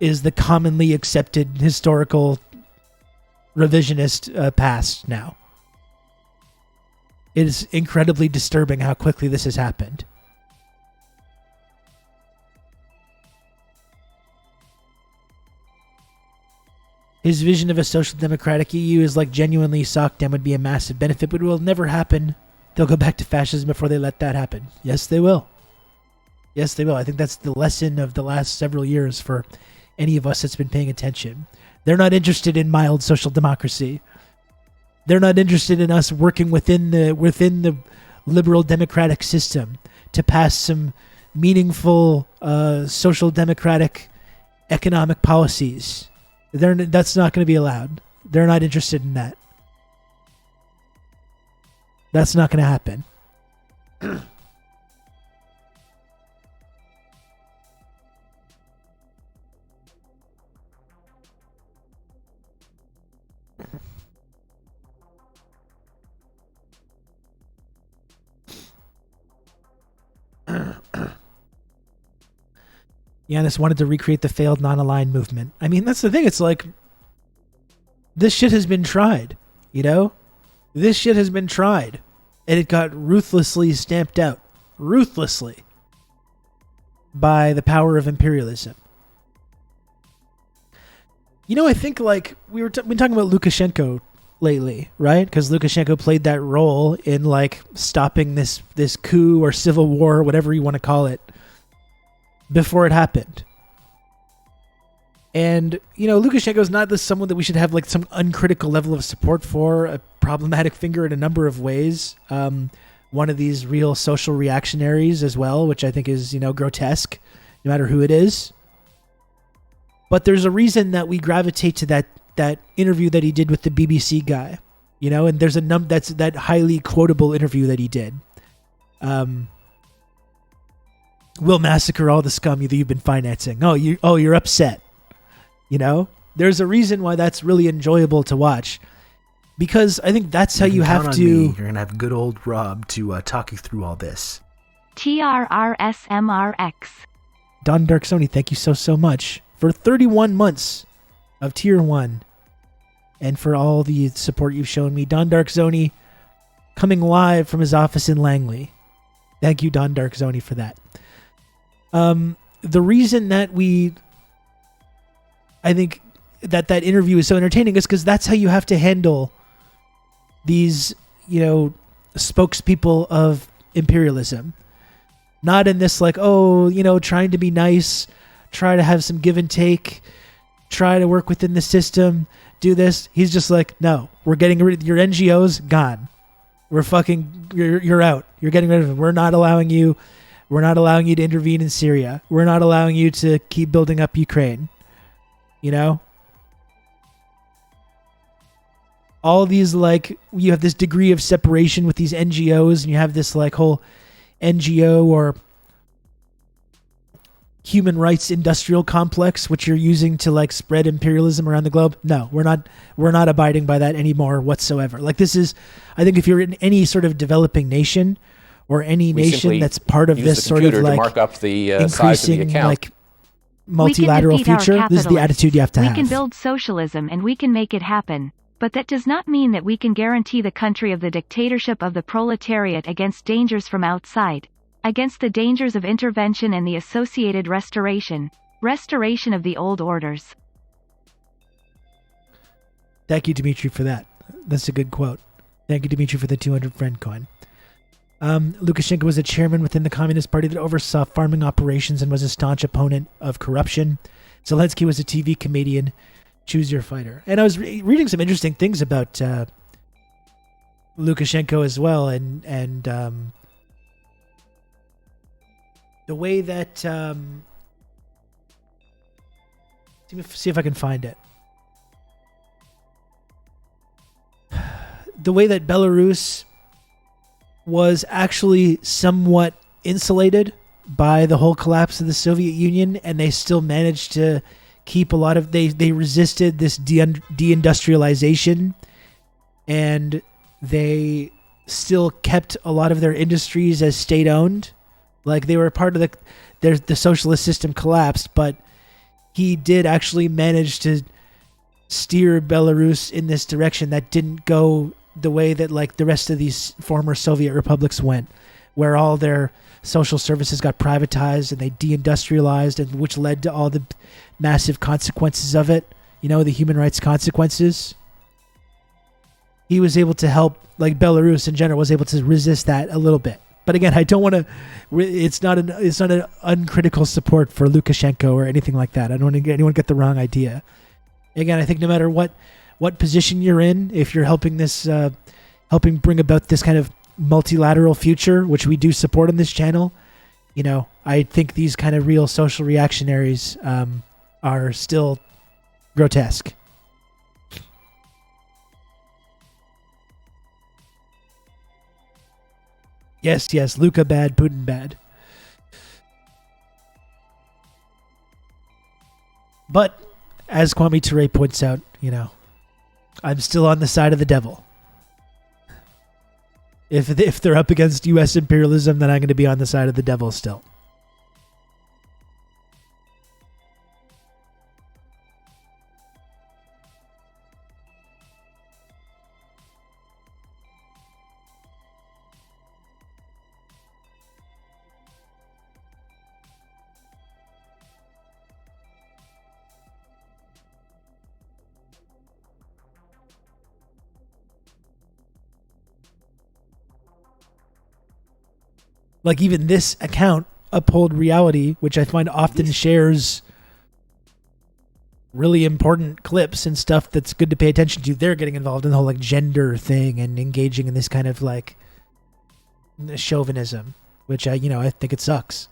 is the commonly accepted historical revisionist past now. It is incredibly disturbing how quickly this has happened. His vision of a social democratic EU is like genuinely SOCDEM would be a massive benefit, but it will never happen. They'll go back to fascism before they let that happen. Yes, they will. Yes, they will. I think that's the lesson of the last several years for any of us that's been paying attention. They're not interested in mild social democracy. They're not interested in us working within the liberal democratic system to pass some meaningful social democratic economic policies. That's not going to be allowed. They're not interested in that. That's not going to happen. Yanis wanted to recreate the failed non-aligned movement. I mean, that's the thing. It's like, this shit has been tried, you know? This shit has been tried. And it got ruthlessly stamped out. Ruthlessly. By the power of imperialism. You know, I think, like, we've been talking about Lukashenko lately, right? Because Lukashenko played that role in, like, stopping this coup or civil war, whatever you want to call it, before it happened. And, you know, Lukashenko is not someone that we should have, like, some uncritical level of support for, a problematic figure in a number of ways. One of these real social reactionaries as well, which I think is, you know, grotesque, no matter who it is. But there's a reason that we gravitate to that interview that he did with the BBC guy, you know, and there's that's that highly quotable interview that he did. We'll massacre all the scum that you've been financing. You're upset. You know, there's a reason why that's really enjoyable to watch, because I think that's how you have to. You're gonna have good old Rob to talk you through all this. TRRS MRX. Don Dark Sony, thank you so much for 31 months of Tier 1 and for all the support you've shown me. Don Dark Sony coming live from his office in Langley. Thank you, Don Dark Sony, for that. The reason that I think that interview is so entertaining is because that's how you have to handle these, you know, spokespeople of imperialism. Not in this, like, oh, you know, trying to be nice, try to have some give and take, try to work within the system, do this. He's just like, no, we're getting rid of your NGOs, gone. You're out. You're getting rid of them. We're not allowing you to intervene in Syria. We're not allowing you to keep building up Ukraine. You know? All these, like, you have this degree of separation with these NGOs, and you have this, like, whole NGO or human rights industrial complex, which you're using to, like, spread imperialism around the globe. No, we're not abiding by that anymore whatsoever. Like, this is, I think if you're in any sort of developing nation or any nation that's part of this sort of, like, mark up the increasing, size of the account. like, multilateral future, this is the attitude you have to have. We can build socialism and we can make it happen. But that does not mean that we can guarantee the country of the dictatorship of the proletariat against dangers from outside, against the dangers of intervention and the associated restoration of the old orders. Thank you, Dimitri, for that. That's a good quote. Thank you, Dimitri, for the 200 friend coin. Lukashenko was a chairman within the Communist Party that oversaw farming operations and was a staunch opponent of corruption. Zelensky was a TV comedian. Choose your fighter. And I was reading some interesting things about Lukashenko as well, and the way that see if I can find it. The way that Belarus was actually somewhat insulated by the whole collapse of the Soviet Union, and they still managed to keep a lot of, they resisted this deindustrialization, and they still kept a lot of their industries as state-owned. Like, they were part of the socialist system collapsed, but he did actually manage to steer Belarus in this direction that didn't go the way that, like, the rest of these former Soviet republics went, where all their social services got privatized and they deindustrialized, and which led to all the massive consequences of it, you know, the human rights consequences. He was able to help, like, Belarus in general was able to resist that a little bit, But again, I don't want to. It's not an uncritical support for Lukashenko or anything like that. I don't want to get anyone get the wrong idea. Again, I think no matter what position you're in, if you're helping helping bring about this kind of multilateral future, which we do support on this channel, I think these kind of real social reactionaries are still grotesque. Yes, Luka bad, Putin bad. But, as Kwame Ture points out, I'm still on the side of the devil. If they're up against U.S. imperialism, then I'm going to be on the side of the devil still. Like even this account, Uphold Reality, which I find often shares really important clips and stuff that's good to pay attention to. They're getting involved in the whole like gender thing and engaging in this kind of like chauvinism, which I think it sucks.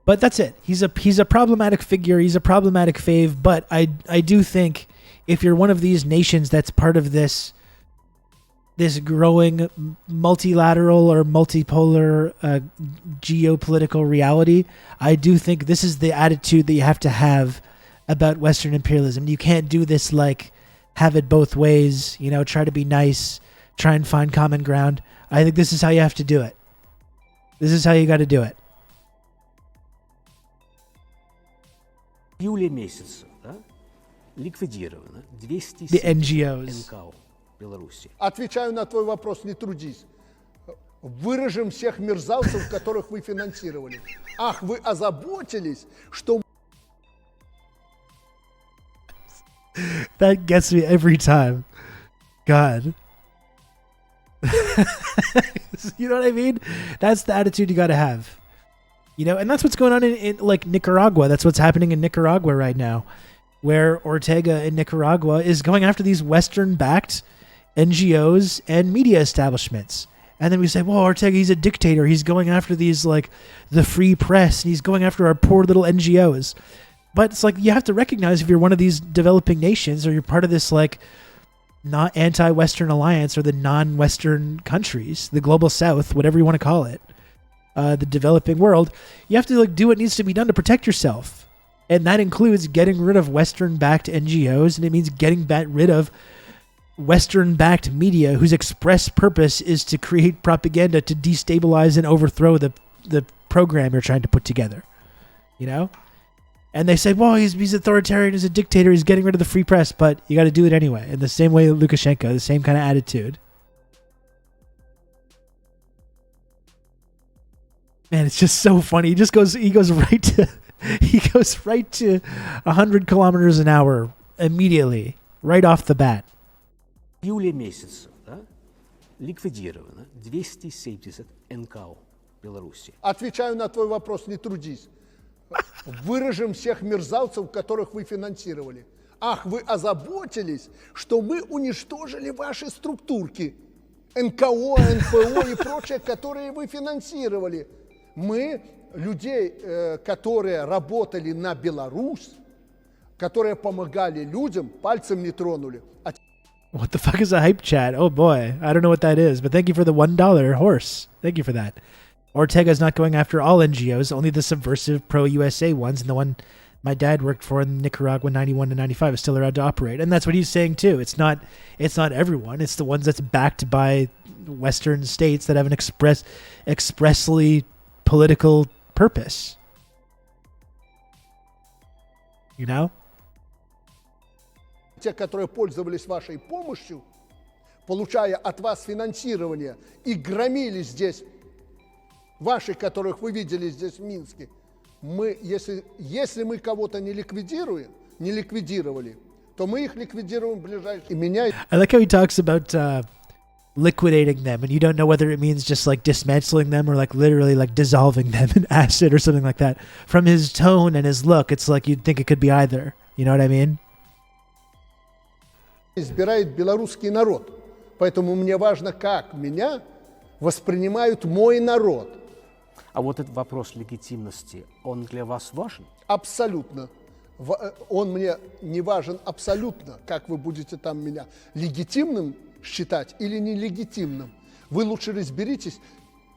But that's it. He's a problematic figure. He's a problematic fave. But I do think if you're one of these nations that's part of this growing multilateral or multipolar geopolitical reality, I do think this is the attitude that you have to have about Western imperialism. You can't do this like have it both ways, try to be nice, try and find common ground. I think this is how you have to do it. This is how you got to do it. В июле месяце ликвидировано 200 The NGOs. НКО Беларуси. Отвечаю на твой вопрос, не трудись. Выражем всех мерзавцев, которых вы финансировали. Ах, вы озаботились, что... That gets me every time. God. You know what I mean? That's the attitude you got to have. And that's what's going on in like Nicaragua. That's what's happening in Nicaragua right now, where Ortega in Nicaragua is going after these Western-backed NGOs and media establishments. And then we say, well, Ortega, he's a dictator. He's going after these, like, the free press, and he's going after our poor little NGOs. But it's like, you have to recognize if you're one of these developing nations or you're part of this, like, not anti-Western alliance or the non-Western countries, the global South, whatever you want to call it, the developing world, you have to, like, do what needs to be done to protect yourself. And that includes getting rid of Western-backed NGOs, and it means getting rid of Western-backed media whose express purpose is to create propaganda to destabilize and overthrow the program you're trying to put together. And they say, well, he's authoritarian, he's a dictator, he's getting rid of the free press, but you got to do it anyway. In the same way Lukashenko, the same kind of attitude. Man, it's just so funny. He goes right to 100 kilometers an hour immediately, right off the bat. В июле месяце ликвидировано 270 НКО Беларуси. Отвечаю на твой вопрос, не трудись. Выражем всех мерзавцев, которых вы финансировали. Ах, вы озаботились, что мы уничтожили ваши структурки. НКО, НПО и прочее, которые вы финансировали. Мы, людей, которые работали на Беларусь, которые помогали людям, пальцем не тронули. What the fuck is a hype chat? Oh boy, I don't know what that is, but thank you for the $1 horse. Thank you for that. Ortega's not going after all NGOs, only the subversive pro-USA ones, and the one my dad worked for in Nicaragua 91 to 95 is still allowed to operate. And that's what he's saying too. It's not everyone. It's the ones that's backed by Western states that have an expressly political purpose. Те, которые пользовались вашей помощью, получая от вас финансирование и громили здесь ваших, которых вы видели здесь в Минске, мы, если мы кого-то не lиквидировали, то мы их ликвидируем в ближайшие. I like how he talks about liquidating them, and you don't know whether it means just like dismantling them or like literally like dissolving them in acid or something like that. From his tone and his look, it's like you'd think it could be either. You know what I mean? Избирает белорусский народ. Поэтому мне важно, как меня воспринимают мой народ. А вот этот вопрос легитимности, он для вас важен? Абсолютно. Он мне не важен абсолютно, как вы будете там меня легитимным считать или нелегитимным. Вы лучше разберитесь,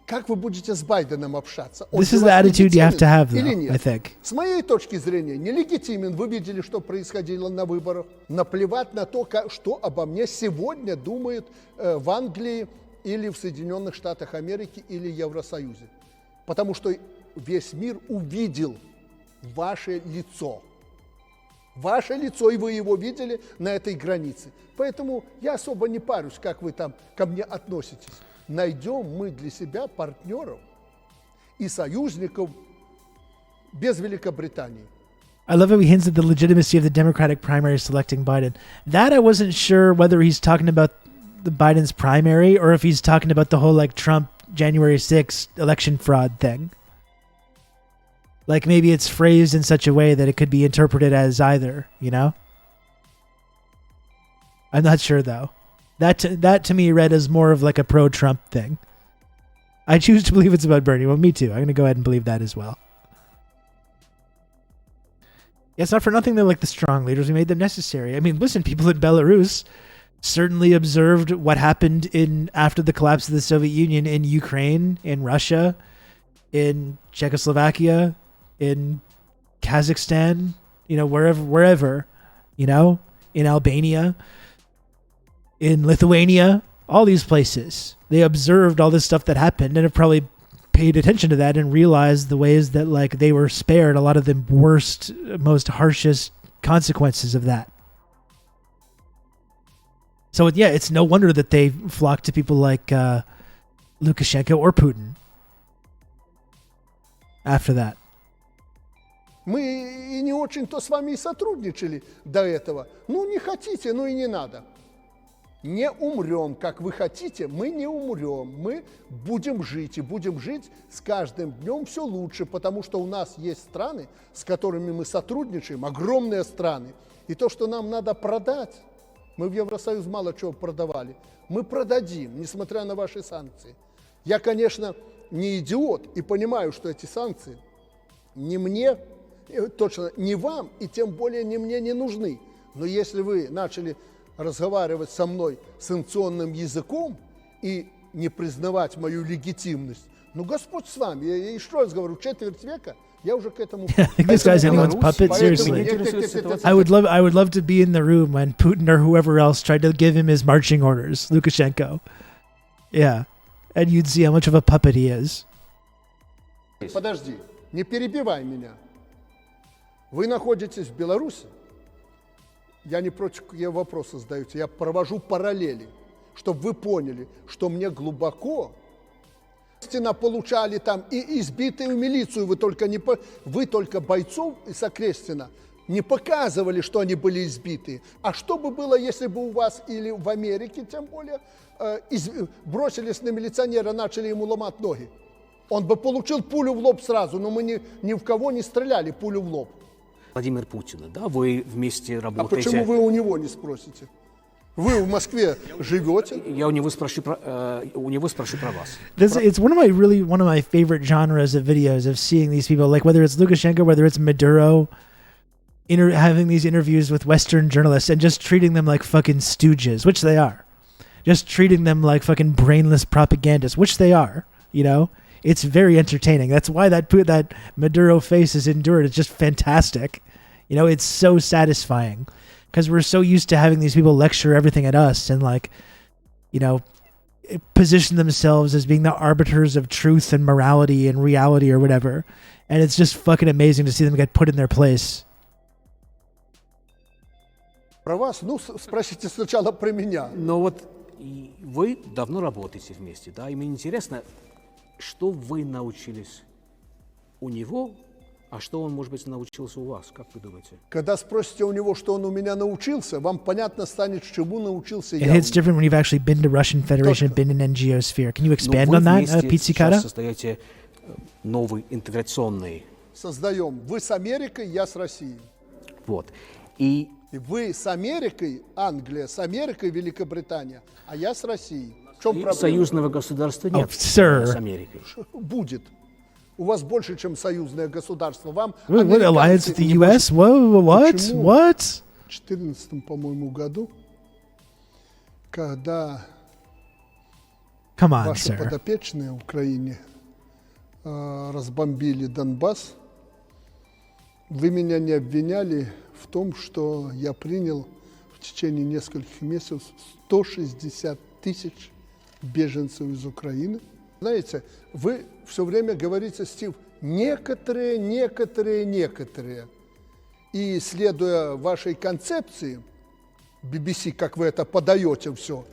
как вы будете с Байденом общаться. Он This is the attitude you have to have, или though, нет? I think. С моей точки зрения, нелегитимен. Вы видели, что происходило на выборах. Наплевать на то, что обо мне сегодня думают в Англии или в Соединенных Штатах Америки или Евросоюзе. Потому что весь мир увидел ваше лицо. Ваше лицо, и вы его видели на этой границе. Поэтому я особо не парюсь, как вы там ко мне относитесь. Найдем мы для себя партнеров и союзников без Великобритании. I love how he hints at the legitimacy of the Democratic primary selecting Biden. That I wasn't sure whether he's talking about the Biden's primary or if he's talking about the whole like Trump January 6th election fraud thing. Like maybe it's phrased in such a way that it could be interpreted as either, you know? I'm not sure though. That to me read as more of like a pro-Trump thing. I choose to believe it's about Bernie. Well, me too. I'm going to go ahead and believe that as well. Yeah, it's not for nothing that like the strong leaders, we made them necessary. I mean, listen, people in Belarus certainly observed what happened after the collapse of the Soviet Union in Ukraine, in Russia, in Czechoslovakia, in Kazakhstan, you know, wherever, you know, in Albania, in Lithuania, all these places. They observed all this stuff that happened and have probably paid attention to that and realized the ways that like they were spared a lot of the worst, most harshest consequences of that. So yeah, it's no wonder that they flock to people like Lukashenko or Putin after that. Мы и не очень-то с вами и сотрудничали до этого. Ну, не хотите, ну и не надо. Не умрем, как вы хотите, мы не умрем. Мы будем жить, и будем жить с каждым днем все лучше, потому что у нас есть страны, с которыми мы сотрудничаем, огромные страны. И то, что нам надо продать, мы в Евросоюз мало чего продавали, мы продадим, несмотря на ваши санкции. Я, конечно, не идиот и понимаю, что эти санкции не мне, точно не вам, и тем более не мне не нужны. Но если вы начали разговаривать со мной санкционным языком и не признавать мою легитимность, ну, Господь с вами. Я еще раз говорю, четверть века, я уже к этому... I think this guy's anyone's puppet, seriously. I would love to be in the room when Putin or whoever else tried to give him his marching orders, Lukashenko. Yeah. And you'd see how much of a puppet he is. Подожди, не перебивай меня. Вы находитесь в Беларуси. Я не против, какие вопросы задаете. Я провожу параллели, чтобы вы поняли, что мне глубоко получали там и избитые в милицию. Вы только бойцов из Окрестина не показывали, что они были избитые. А что бы было, если бы у вас или в Америке, тем более, бросились на милиционера, начали ему ломать ноги? Он бы получил пулю в лоб сразу, но мы ни в кого не стреляли пулю в лоб. Владимир Путин, да, вы вместе работаете... А почему вы у него не спросите? Вы в Москве живете? Я у него спрошу про вас. It's one of my favorite genres of videos of seeing these people, like whether it's Lukashenko, whether it's Maduro, having these interviews with Western journalists and just treating them like fucking stooges, which they are. Just treating them like fucking brainless propagandists, which they are, you know? It's very entertaining. That's why that Maduro face is endured. It's just fantastic. You know, it's so satisfying because we're so used to having these people lecture everything at us and like, you know, position themselves as being the arbiters of truth and morality and reality or whatever. And it's just fucking amazing to see them get put in their place. Про вас? Ну, спросите сначала про меня. Но вот вы давно работаете вместе, да? И мне интересно, что вы научились у него, А что он, может быть, научился у вас, как вы думаете? Когда спросите у него, что он у меня научился, вам понятно станет, чему научился It я. hits different when you've actually been to Russian Federation and been in NGO sphere. Can you Но expand вы on that, вместе Pizzicato? сейчас создаете новый интеграционный. Создаем. Вы с Америкой, я с Россией. Вот. И И вы с Америкой, Англия, с Америкой, Великобритания, а я с Россией. В чем проблема? союзного государства нет sir. с Америкой. Будет. У вас больше, чем союзное государство. Вам What alliance американцы with the не U.S.? What? Почему? What? В 2014, по-моему, году, когда Come on, ваши sir. подопечные в Украине разбомбили Донбасс, вы меня не обвиняли в том, что я принял в течение нескольких месяцев 160 тысяч беженцев из Украины. Знаете, вы все время говорите, Стив, некоторые. И следуя вашей концепции, BBC, как вы это подаете все,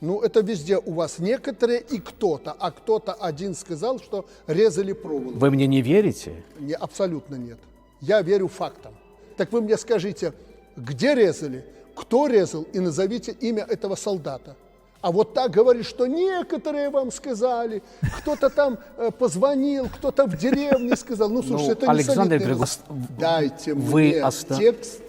ну это везде у вас некоторые и кто-то, а кто-то один сказал, что резали проволоку. Вы мне не верите? Не, абсолютно нет. Я верю фактам. Так вы мне скажите, где резали, кто резал, и назовите имя этого солдата. А вот так говорит, что некоторые вам сказали, кто-то там позвонил, кто-то в деревне сказал. Ну, слушайте, это не Александр солидный Григорьевич, Дайте вы мне текст,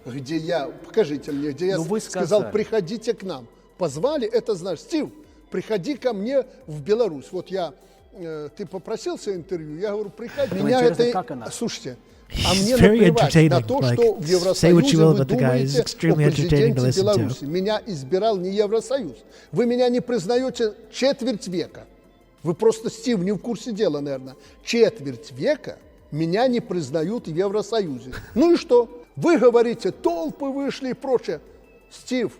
где я, покажите мне, где я вы сказал, сказали. приходите к нам. Позвали, это значит, Стив, приходи ко мне в Беларусь. Вот я, ты попросился интервью, я говорю, приходи. Меня интересно, это, как она? слушайте, а He's мне very наплевать entertaining. на то, Like, что в say what Евросоюзе you will вы about the guy. He's думаете о extremely entertaining to президенте listen to. Беларуси. Меня избирал не Евросоюз. Вы меня не признаете четверть века. Вы просто, Стив, не в курсе дела, наверное. Четверть века меня не признают в Евросоюзе. Ну и что? Вы говорите, толпы вышли и прочее. Стив,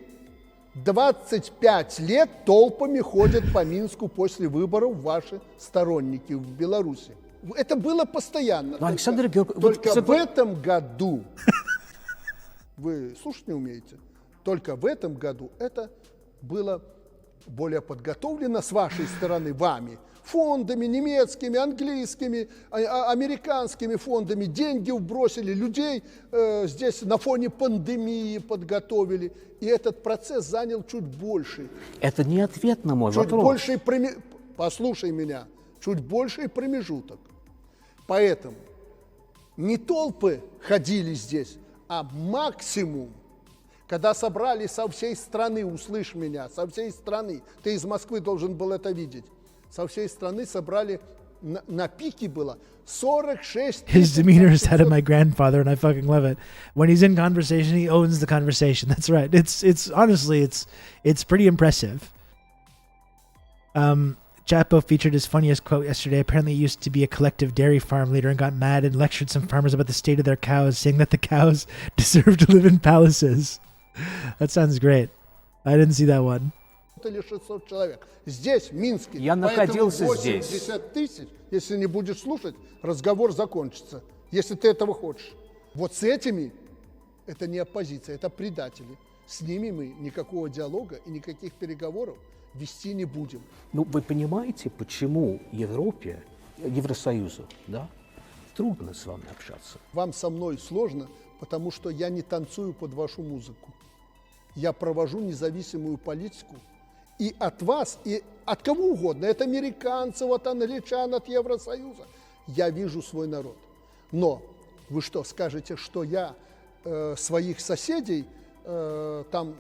25 лет толпами ходят по Минску после выборов ваши сторонники в Беларуси. Это было постоянно. Но, Александр Георгиевич, Только в этом году, вы слушать не умеете, только в этом году это было более подготовлено с вашей стороны, вами, фондами немецкими, английскими, американскими фондами, деньги вбросили, людей здесь на фоне пандемии подготовили. И этот процесс занял чуть больше. Это не ответ на мой Чуть вопрос. больший послушай меня, чуть больший промежуток. Поэтому не толпы ходили здесь, а максимум, когда собрали со всей страны, услышь меня, со всей страны, ты из Москвы должен был это видеть, со всей страны собрали, на пике было 46 His demeanor is that of my grandfather, and I fucking love it. When he's in conversation, he owns the conversation. That's right. It's honestly, it's pretty impressive. Chapo featured his funniest quote yesterday. Apparently, he used to be a collective dairy farm leader and got mad and lectured some farmers about the state of their cows, saying that the cows deserve to live in palaces. That sounds great. I didn't see that one. или 600 человек. Здесь, в Минске. Я находился поэтому здесь. 80 тысяч, если не будешь слушать, разговор закончится. Если ты этого хочешь. Вот с этими, это не оппозиция, это предатели. С ними мы никакого диалога и никаких переговоров вести не будем. Ну, вы понимаете, почему Европе, Евросоюзу, да, трудно с вами общаться? Вам со мной сложно, потому что я не танцую под вашу музыку. Я провожу независимую политику. И от вас, и от кого угодно, от американцев, от англичан, от Евросоюза, я вижу свой народ. Но вы что, скажете, что я своих соседей там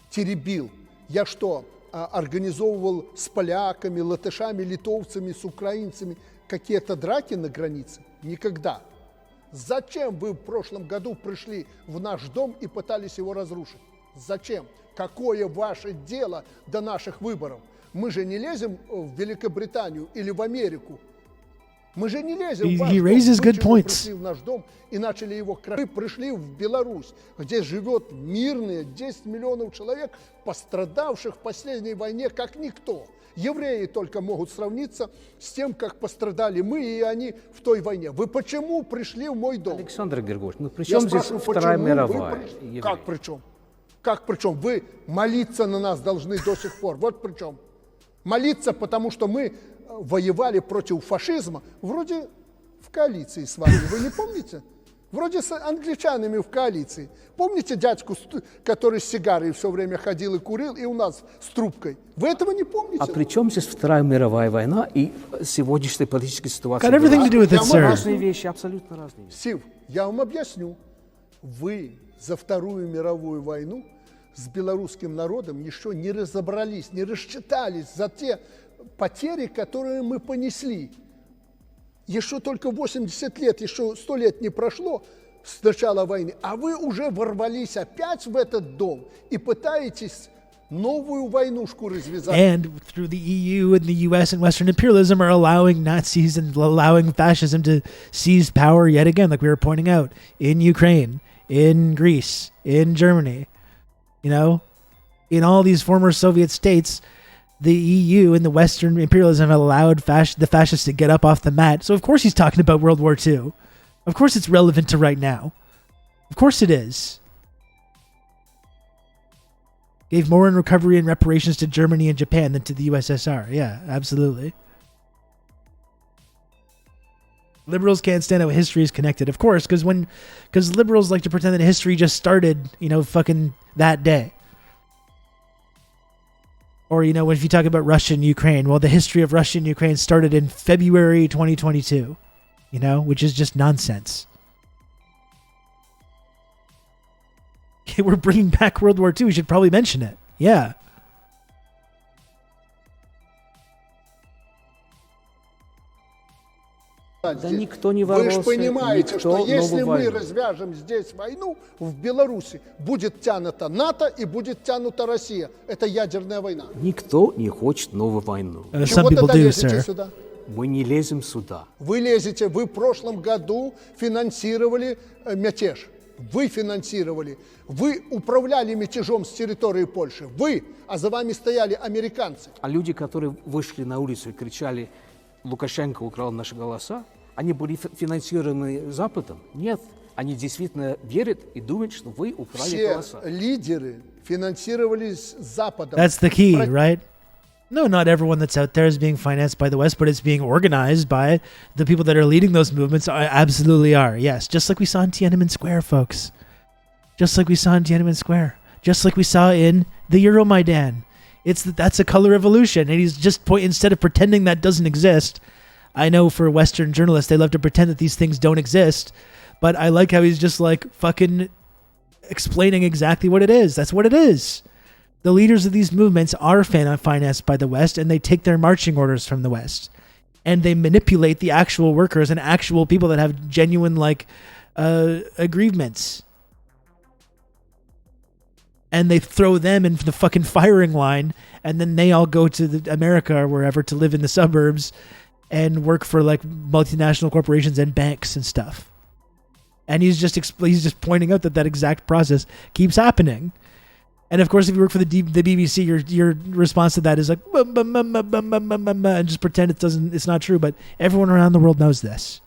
теребил? Я что, организовывал с поляками, латышами, литовцами, с украинцами какие-то драки на границе? Никогда. Зачем вы в прошлом году пришли в наш дом и пытались его разрушить? Зачем? Какое ваше дело до наших выборов? Мы же не лезем в Великобританию или в Америку. Мы же не лезем в ваш He дом. raises Вы good чего points. пришли в наш дом и начали его крошить? Вы пришли в Беларусь, где живет мирные 10 миллионов человек, пострадавших в последней войне как никто. Евреи только могут сравниться с тем, как пострадали мы и они в той войне. Вы почему пришли в мой дом? Александр Григорьевич, ну при Я чем здесь спрашиваю, Вторая почему вы мировая? пришли? Евреи? Как при чем? Как при чем? Вы молиться на нас должны до сих пор. Вот при чем. Молиться, потому что мы воевали против фашизма. Вроде в коалиции с вами. Вы не помните? Вроде с англичанами в коалиции. Помните дядьку, который с сигарой все время ходил и курил, и у нас с трубкой? Вы этого не помните? А при чем здесь Вторая мировая война и сегодняшняя политическая ситуация? Got everything to do with it, sir. Разные вещи, абсолютно разные вещи. Стив, я вам объясню. Вы за Вторую мировую войну с белорусским народом еще не разобрались, не рассчитались за те потери, которые мы понесли. Еще только 80 лет, еще 100 лет не прошло с начала войны, а вы уже ворвались опять в этот дом и пытаетесь новую войнушку развязать. And through the EU and the US and Western imperialism are allowing Nazis and allowing fascism to seize power yet again, like we were pointing out, in Ukraine, in Greece, in Germany, you know, in all these former Soviet states. The EU and the Western imperialism have allowed the fascists to get up off the mat. So of course he's talking about World War II. Of course it's relevant to right now. Of course it is. Gave more in recovery and reparations to Germany and Japan than to the USSR. Yeah, absolutely. Liberals can't stand how history is connected. Of course, because liberals like to pretend that history just started, fucking that day. Or, if you talk about Russia and Ukraine, well, the history of Russia and Ukraine started in February 2022, which is just nonsense. Okay, we're bringing back World War II. We should probably mention it. Yeah. Да никто не Вы ворвался, же понимаете, никто что если новую мы войну. развяжем здесь войну, в Беларуси будет тянута НАТО и будет тянута Россия. Это ядерная война. Никто не хочет новую войну. Some Чего people тогда do, лезете sir. сюда? Мы не лезем сюда. Вы лезете, вы в прошлом году финансировали мятеж. Вы финансировали. Вы управляли мятежом с территории Польши. Вы, а за вами стояли американцы. А люди, которые вышли на улицу и кричали «Лукашенко украл наши голоса», они были финансированы Западом? Нет. Они действительно верят и думают, что вы украли Все голоса. лидеры финансировались Западом. That's the key, right? No, not everyone that's out there is being financed by the West, but it's being organized by the people that are leading those movements. Absolutely are. Yes, just like we saw in Tiananmen Square, folks. Just like we saw in Tiananmen Square. Just like we saw in the Euromaidan. That's a color revolution, and he's just instead of pretending that doesn't exist. I know for Western journalists, they love to pretend that these things don't exist, but I like how he's just like fucking explaining exactly what it is. That's what it is. The leaders of these movements are financed by the West, and they take their marching orders from the West, and they manipulate the actual workers and actual people that have genuine agreements. And they throw them into the fucking firing line, and then they all go to America or wherever to live in the suburbs and work for multinational corporations and banks and stuff. And he's just pointing out that exact process keeps happening. And of course, if you work for the BBC, your response to that is like and just pretend it's not true. But everyone around the world knows this.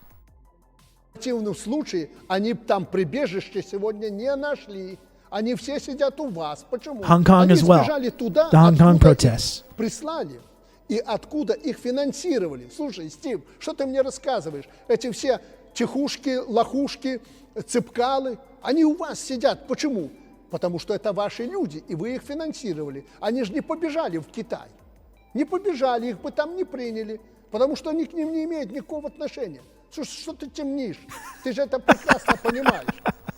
В противном случае они там прибежище сегодня не нашли. Они все сидят у вас. Почему? Hong Kong они as well. сбежали туда, The Hong Kong откуда protests. их прислали. И откуда их финансировали. Слушай, Стив, что ты мне рассказываешь? Эти все тихушки, лохушки, цыпкалы, они у вас сидят. Почему? Потому что это ваши люди, и вы их финансировали. Они же не побежали в Китай. Не побежали, их бы там не приняли, потому что они к ним не имеют никакого отношения. Слушай, что ты темнишь? Ты же это прекрасно понимаешь.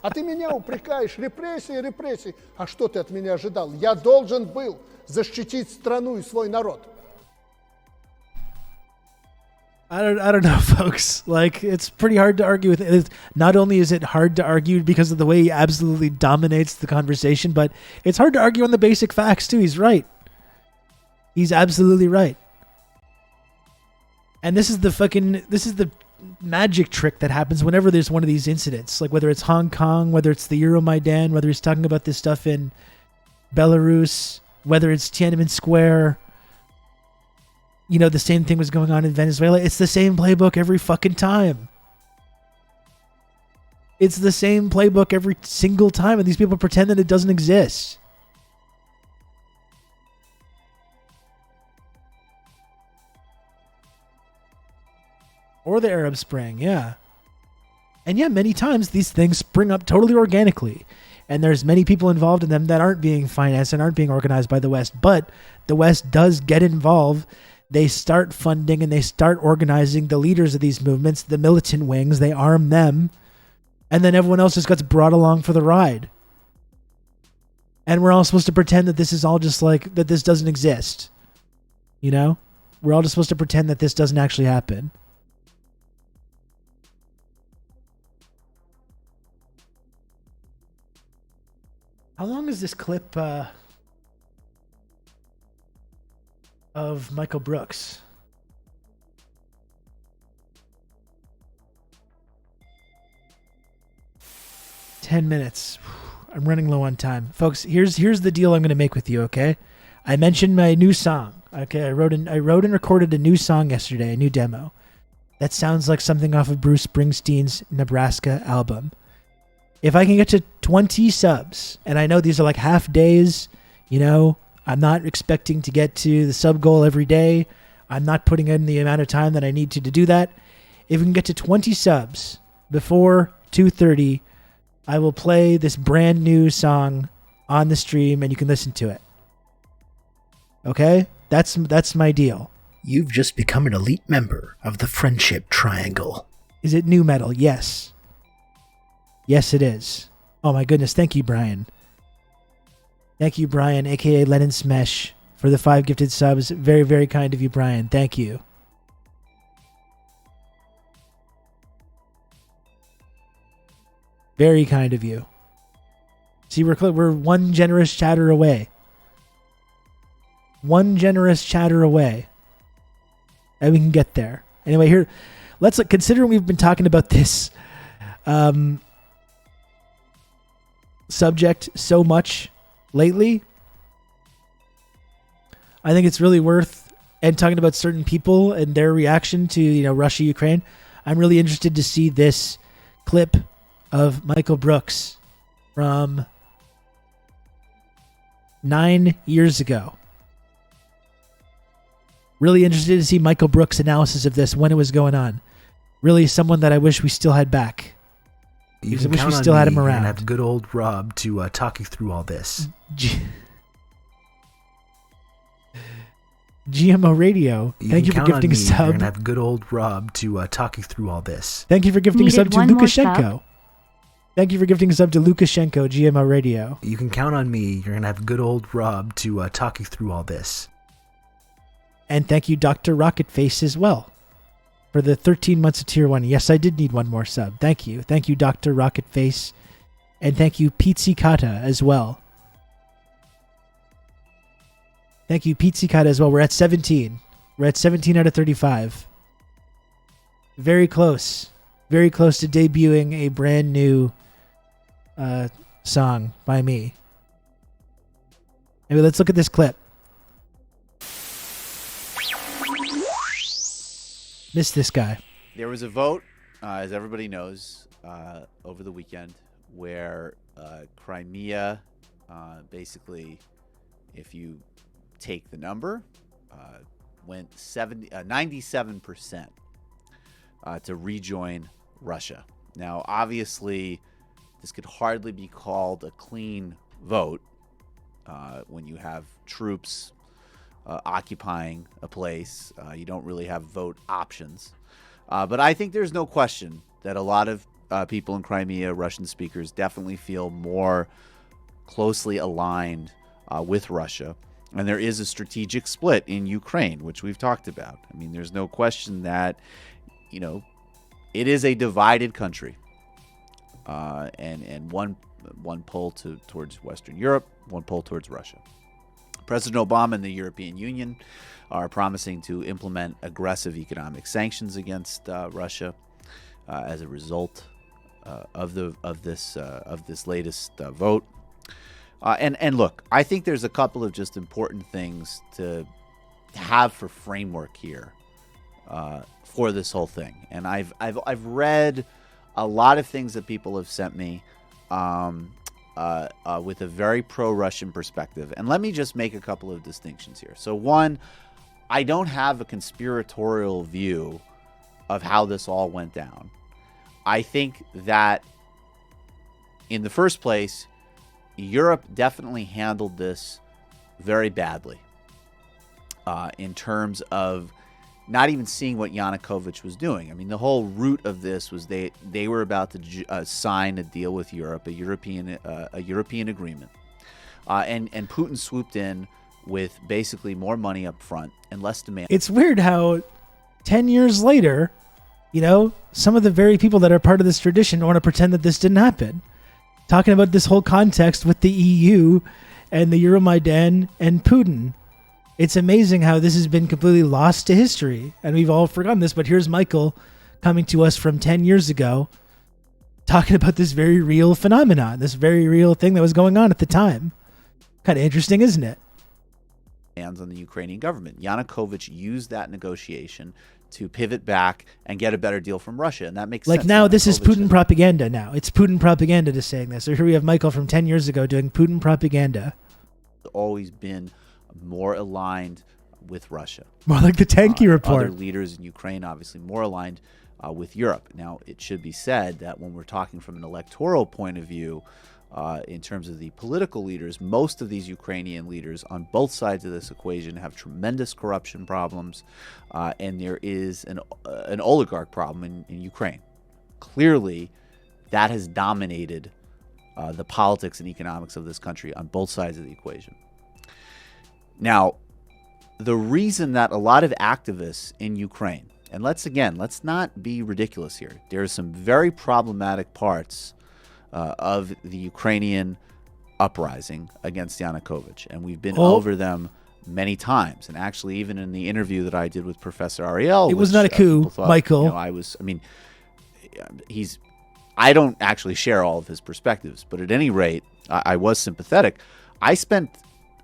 А ты меня упрекаешь, репрессии. А что ты от меня ожидал? Я должен был защитить страну и свой народ. I don't know, folks. It's pretty hard to argue with it. Not only is it hard to argue because of the way he absolutely dominates the conversation, but it's hard to argue on the basic facts too. He's right. He's absolutely right. And this is the magic trick that happens whenever there's one of these incidents, like whether it's Hong Kong, whether it's the Euromaidan, whether he's talking about this stuff in Belarus, whether it's Tiananmen Square. The same thing was going on in Venezuela. It's the same playbook every fucking time. It's the same playbook every single time, and these people pretend that it doesn't exist. Or the Arab Spring, yeah. And yeah, many times these things spring up totally organically. And there's many people involved in them that aren't being financed and aren't being organized by the West. But the West does get involved. They start funding and they start organizing the leaders of these movements, the militant wings. They arm them. And then everyone else just gets brought along for the ride. And we're all supposed to pretend that this is all just like, that this doesn't exist. You know? We're all just supposed to pretend that this doesn't actually happen. How long is this clip of Michael Brooks? Ten minutes. I'm running low on time. Folks, here's the deal I'm going to make with you, okay? I mentioned my new song. Okay, I wrote and recorded a new song yesterday, a new demo. That sounds like something off of Bruce Springsteen's Nebraska album. If I can get to 20 subs, and I know these are like half days, you know, I'm not expecting to get to the sub goal every day. I'm not putting in the amount of time that I need to do that. If we can get to 20 subs before 2:30, I will play this brand new song on the stream and you can listen to it. Okay? That's my deal. You've just become an elite member of the Friendship Triangle. Is it new metal? Yes. Yes, it is. Oh my goodness. Thank you, Brian. Thank you, Brian, aka Lennon Smesh, for the 5 gifted subs. Very, very kind of you, Brian. Thank you. Very kind of you. See, we're one generous chatter away. One generous chatter away. And we can get there. Anyway, here, let's look. Considering we've been talking about this subject so much lately, I think it's really worth, and talking about certain people and their reaction to, you know, Russia, Ukraine, I'm really interested to see this clip of Michael Brooks from 9 years ago. Really interested to see Michael Brooks' analysis of this when it was going on. Really someone that I wish we still had back. You I can wish count we on still had me. him You're around. gonna have good old Rob to talk you through all this. GMO Radio. Thank you for gifting a You're sub. gonna have good old Rob to talk you through all this. Thank you for gifting a Needed sub to one more Lukashenko. sub. Thank you for gifting a sub to Lukashenko, GMO Radio. You can count on me. You're gonna have good old Rob to talk you through all this. And thank you, Dr. Rocketface, as well, for the 13 months of Tier 1. Yes, I did need one more sub. Thank you. Thank you, Dr. Rocketface. And thank you, Pizzicata, as well. Thank you, Pizzicata, as well. We're at 17. We're at 17 out of 35. Very close. Very close to debuting a brand new song by me. Anyway, let's look at this clip. Missed this guy. There was a vote, as everybody knows, over the weekend where Crimea, basically, if you take the number, went 97% to rejoin Russia. Now, obviously, this could hardly be called a clean vote when you have troops occupying a place. You don't really have vote options. But I think there's no question that a lot of people in Crimea, Russian speakers, definitely feel more closely aligned with Russia. And there is a strategic split in Ukraine, which we've talked about. I mean, there's no question that, you know, it is a divided country. And one pull towards Western Europe, one pull towards Russia. President Obama and the European Union are promising to implement aggressive economic sanctions against Russia as a result of this latest vote. And look, I think there's a couple of just important things to have for framework here for this whole thing. And I've read a lot of things that people have sent me. With a very pro-Russian perspective. And let me just make a couple of distinctions here. So one, I don't have a conspiratorial view of how this all went down, I think that in the first place, Europe definitely handled this very badly in terms of not even seeing what Yanukovych was doing. I mean, the whole root of this was they were about to sign a deal with Europe, a European agreement, and Putin swooped in with basically more money up front and less demand. It's weird how 10 years later, some of the very people that are part of this tradition want to pretend that this didn't happen. Talking about this whole context with the EU and the Euromaidan and Putin. It's amazing how this has been completely lost to history, and we've all forgotten this, but here's Michael coming to us from 10 years ago talking about this very real phenomenon, this very real thing that was going on at the time. Kind of interesting, isn't it? Hands on the Ukrainian government. Yanukovych used that negotiation to pivot back and get a better deal from Russia, and that makes sense. Like now, this is Putin propaganda now. It's Putin propaganda to saying this. So here we have Michael from 10 years ago doing Putin propaganda. Always been more aligned with Russia. More like the Tanky report. Other leaders in Ukraine, obviously, more aligned with Europe. Now, it should be said that when we're talking from an electoral point of view, in terms of the political leaders, most of these Ukrainian leaders on both sides of this equation have tremendous corruption problems, and there is an oligarch problem in Ukraine. Clearly, that has dominated the politics and economics of this country on both sides of the equation. Now, the reason that a lot of activists in Ukraine, and let's not be ridiculous here. There are some very problematic parts of the Ukrainian uprising against Yanukovych, and we've been over them many times. And actually, even in the interview that I did with Professor Ariel, it was not a coup, thought, Michael. I don't actually share all of his perspectives, but at any rate, I was sympathetic. I spent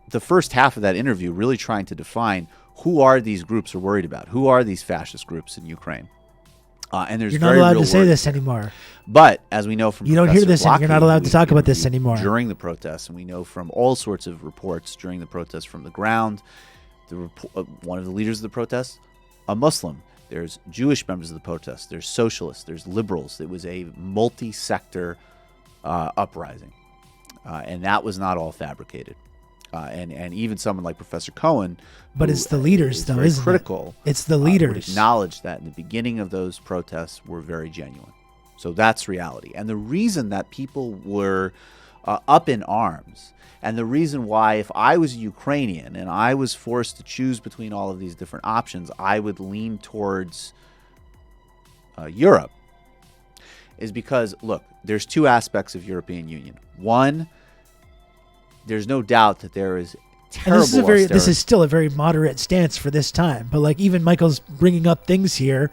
the first half of that interview really trying to define who are these groups we're worried about, who are these fascist groups in Ukraine. And there's you're not allowed to say this anymore. But as we know from you don't hear this, and you're not allowed to talk about this anymore during the protests, and we know from all sorts of reports during the protests from the ground. One of the leaders of the protests, a Muslim. There's Jewish members of the protests. There's socialists. There's liberals. It was a multi-sector uprising, and that was not all fabricated. And even someone like Professor Cohen, but it's the leaders, though, isn't critical. It's the leaders. Would acknowledge that in the beginning of those protests were very genuine. So that's reality. And the reason that people were up in arms, and the reason why, if I was Ukrainian and I was forced to choose between all of these different options, I would lean towards Europe, is because, look, there's two aspects of European Union. One, there's no doubt that there is terrible austerity. This is still a very moderate stance for this time. But like even Michael's bringing up things here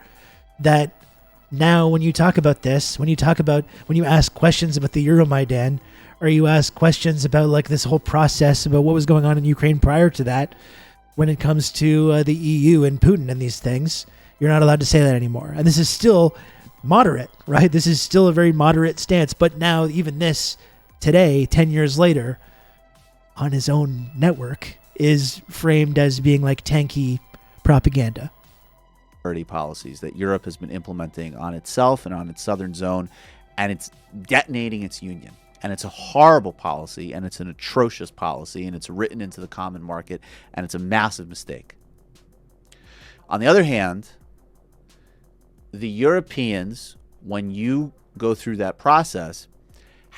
that now when you talk about this, when you ask questions about the Euromaidan, or you ask questions about like this whole process about what was going on in Ukraine prior to that, when it comes to the EU and Putin and these things, you're not allowed to say that anymore. And this is still moderate, right? This is still a very moderate stance. But now even this today, 10 years later, on his own network, is framed as being like tanky propaganda. Policies that Europe has been implementing on itself and on its southern zone, and it's detonating its union. And it's a horrible policy, and it's an atrocious policy, and it's written into the common market, and it's a massive mistake. On the other hand, the Europeans, when you go through that process,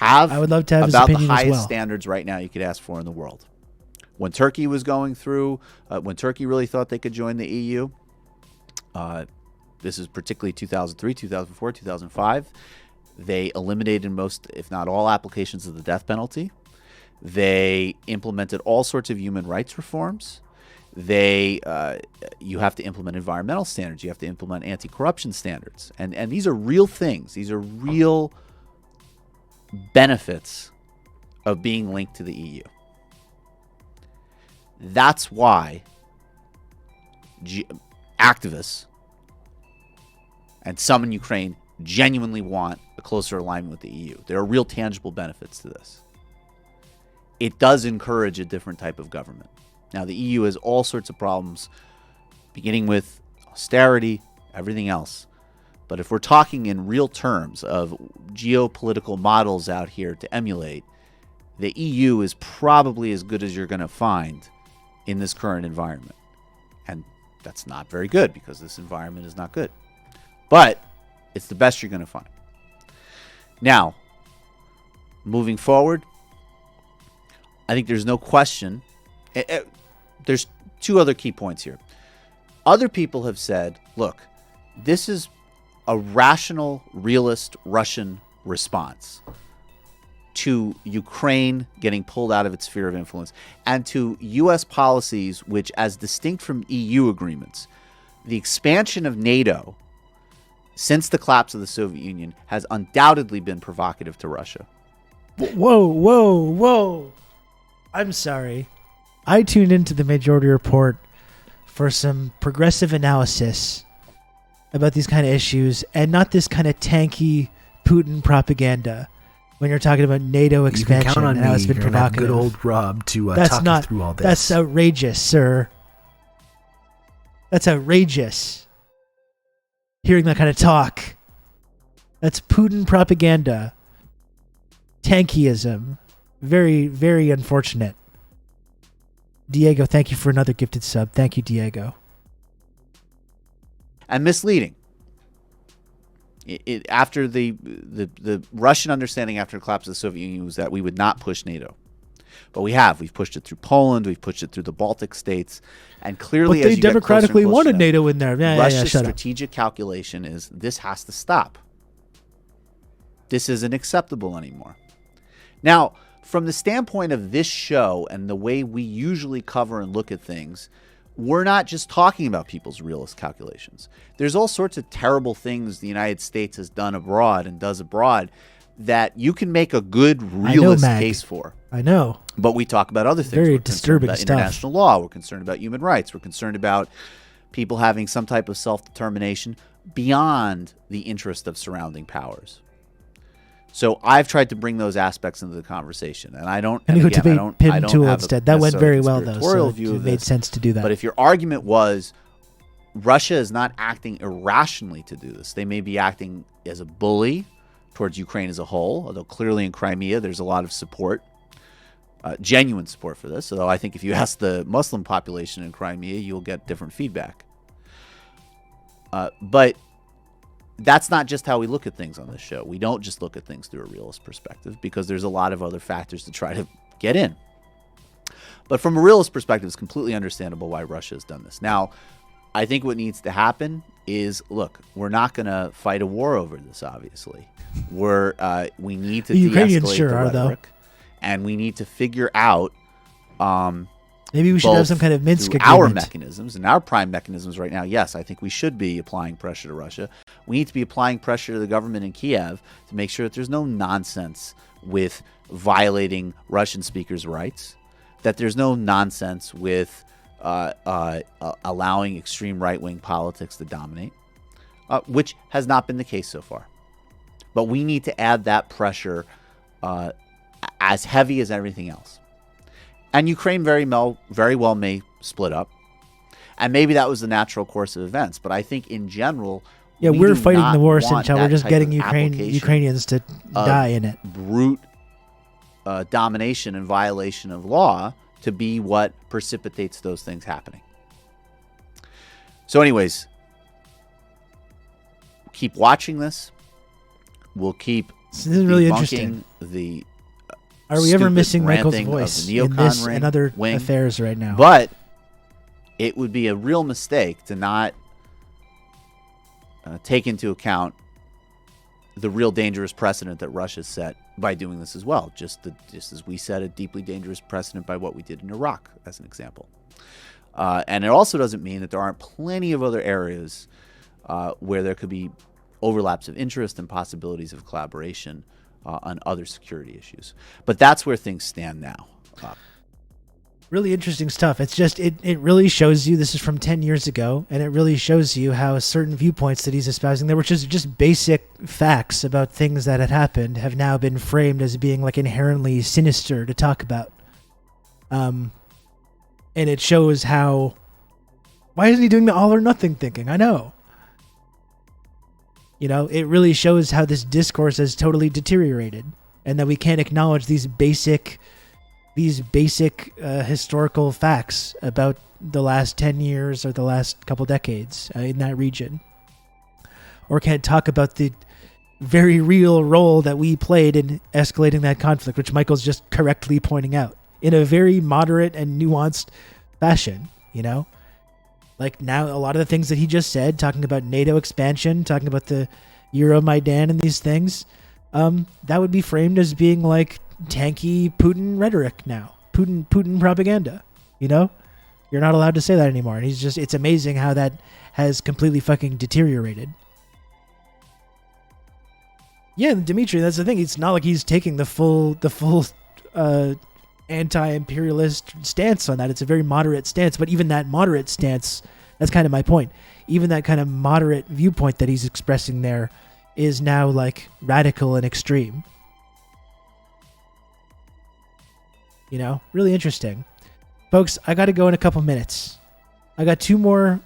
I would love to have about his the opinion highest as well. standards right now you could ask for in the world. When Turkey was going through, when Turkey really thought they could join the EU, this is particularly 2003, 2004, 2005, they eliminated most, if not all, applications of the death penalty. They implemented all sorts of human rights reforms. You have to implement environmental standards. You have to implement anti-corruption standards. And these are real things. These are real benefits of being linked to the EU. That's why activists and some in Ukraine genuinely want a closer alignment with the EU. There are real tangible benefits to this. It does encourage a different type of government. Now, the EU has all sorts of problems, beginning with austerity, everything else. But if we're talking in real terms of geopolitical models out here to emulate, the EU is probably as good as you're going to find in this current environment. And that's not very good because this environment is not good. But it's the best you're going to find. Now, moving forward, I think there's no question. There's two other key points here. Other people have said, look, this is a rational, realist Russian response to Ukraine getting pulled out of its sphere of influence and to U.S. policies which, as distinct from EU agreements, the expansion of NATO since the collapse of the Soviet Union has undoubtedly been provocative to Russia. Whoa. I'm sorry. I tuned into the Majority Report for some progressive analysis about these kind of issues and not this kind of tanky Putin propaganda when you're talking about NATO expansion. You can count on and how it's me. been You're gonna have provocative. good old Rob to That's talk not, you through all this. That's outrageous, sir. That's outrageous. Hearing that kind of talk. That's Putin propaganda. Tankyism. Very, very unfortunate. Diego, thank you for another gifted sub. Thank you, Diego. And misleading. After the Russian understanding after the collapse of the Soviet Union was that we would not push NATO. But we have. We've pushed it through Poland. We've pushed it through the Baltic states. And clearly, But they as you get democratically closer and closer wanted to NATO in there. Russia's Shut up. strategic calculation is this has to stop. This isn't acceptable anymore. Now, from the standpoint of this show and the way we usually cover and look at things, we're not just talking about people's realist calculations. There's all sorts of terrible things the United States has done abroad and does abroad that you can make a good realist case for. I know. But we talk about other things. Very We're concerned disturbing about stuff. International law. We're concerned about human rights. We're concerned about people having some type of self-determination beyond the interest of surrounding powers. So I've tried to bring those aspects into the conversation, and I don't. And you go to again, I don't Pin Tool have instead. That went very well, though. conspiratorial So view it of made this. sense to do that. But if your argument was Russia is not acting irrationally to do this, they may be acting as a bully towards Ukraine as a whole, although clearly in Crimea there's a lot of support, genuine support for this. Although I think if you ask the Muslim population in Crimea, you'll get different feedback. But that's not just how we look at things on this show. We don't just look at things through a realist perspective because there's a lot of other factors to try to get in. But from a realist perspective, it's completely understandable why Russia has done this. Now, I think what needs to happen is, look, we're not going to fight a war over this, obviously. We need to The Ukrainians de-escalate sure the are, though. rhetoric, and we need to figure out Maybe we should have some kind of Minsk through agreement. our mechanisms and our prime mechanisms right now. Yes, I think we should be applying pressure to Russia. We need to be applying pressure to the government in Kiev to make sure that there's no nonsense with violating Russian speakers' rights, that there's no nonsense with allowing extreme right-wing politics to dominate, which has not been the case so far. But we need to add that pressure as heavy as everything else. And Ukraine very well may split up. And maybe that was the natural course of events. But I think in general, Yeah, we we're do fighting not the war, want Sincha. We're that just type getting of application Ukrainians to die in it. brute domination and violation of law to be what precipitates those things happening. So anyways, keep watching this. We'll keep This is really debunking interesting. the Are we ever stupid missing Michael's ranting of voice the in neocon this ring and other wing. affairs right now? But it would be a real mistake to not take into account the real dangerous precedent that Russia set by doing this as well. Just as we set a deeply dangerous precedent by what we did in Iraq, as an example. And it also doesn't mean that there aren't plenty of other areas where there could be overlaps of interest and possibilities of collaboration on other security issues. But that's where things stand now. Really interesting stuff. It's just, it really shows you, this is from 10 years ago, and it really shows you how certain viewpoints that he's espousing there, which is just basic facts about things that had happened, have now been framed as being like inherently sinister to talk about. And it shows how, why isn't he doing the all or nothing thinking? I know. You know, it really shows how this discourse has totally deteriorated, and that we can't acknowledge these basic historical facts about the last 10 years or the last couple decades in that region, or can't talk about the very real role that we played in escalating that conflict, which Michael's just correctly pointing out in a very moderate and nuanced fashion. You know, like now a lot of the things that he just said, talking about NATO expansion, talking about the Euromaidan and these things, that would be framed as being like tanky Putin rhetoric now, Putin propaganda. You know, you're not allowed to say that anymore. And it's amazing how that has completely fucking deteriorated. Yeah, Dimitri, that's the thing. It's not like he's taking the full anti-imperialist stance on that. It's a very moderate stance, but even that moderate stance, that's kind of my point. Even that kind of moderate viewpoint that he's expressing there is now like radical and extreme. You know, really interesting. Folks, I got to go in a couple minutes. I got two more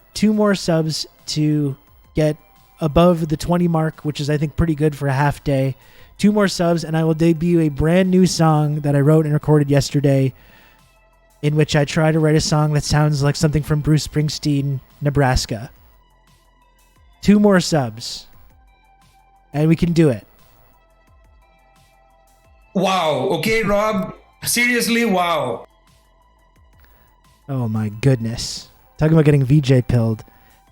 subs to get above the 20 mark, which is I think pretty good for a half day. 2 more subs, and I will debut a brand new song that I wrote and recorded yesterday, in which I try to write a song that sounds like something from Bruce Springsteen, Nebraska. 2 more subs, and we can do it. Wow. Okay, Rob. Seriously, wow. Oh my goodness. Talking about getting VJ pilled.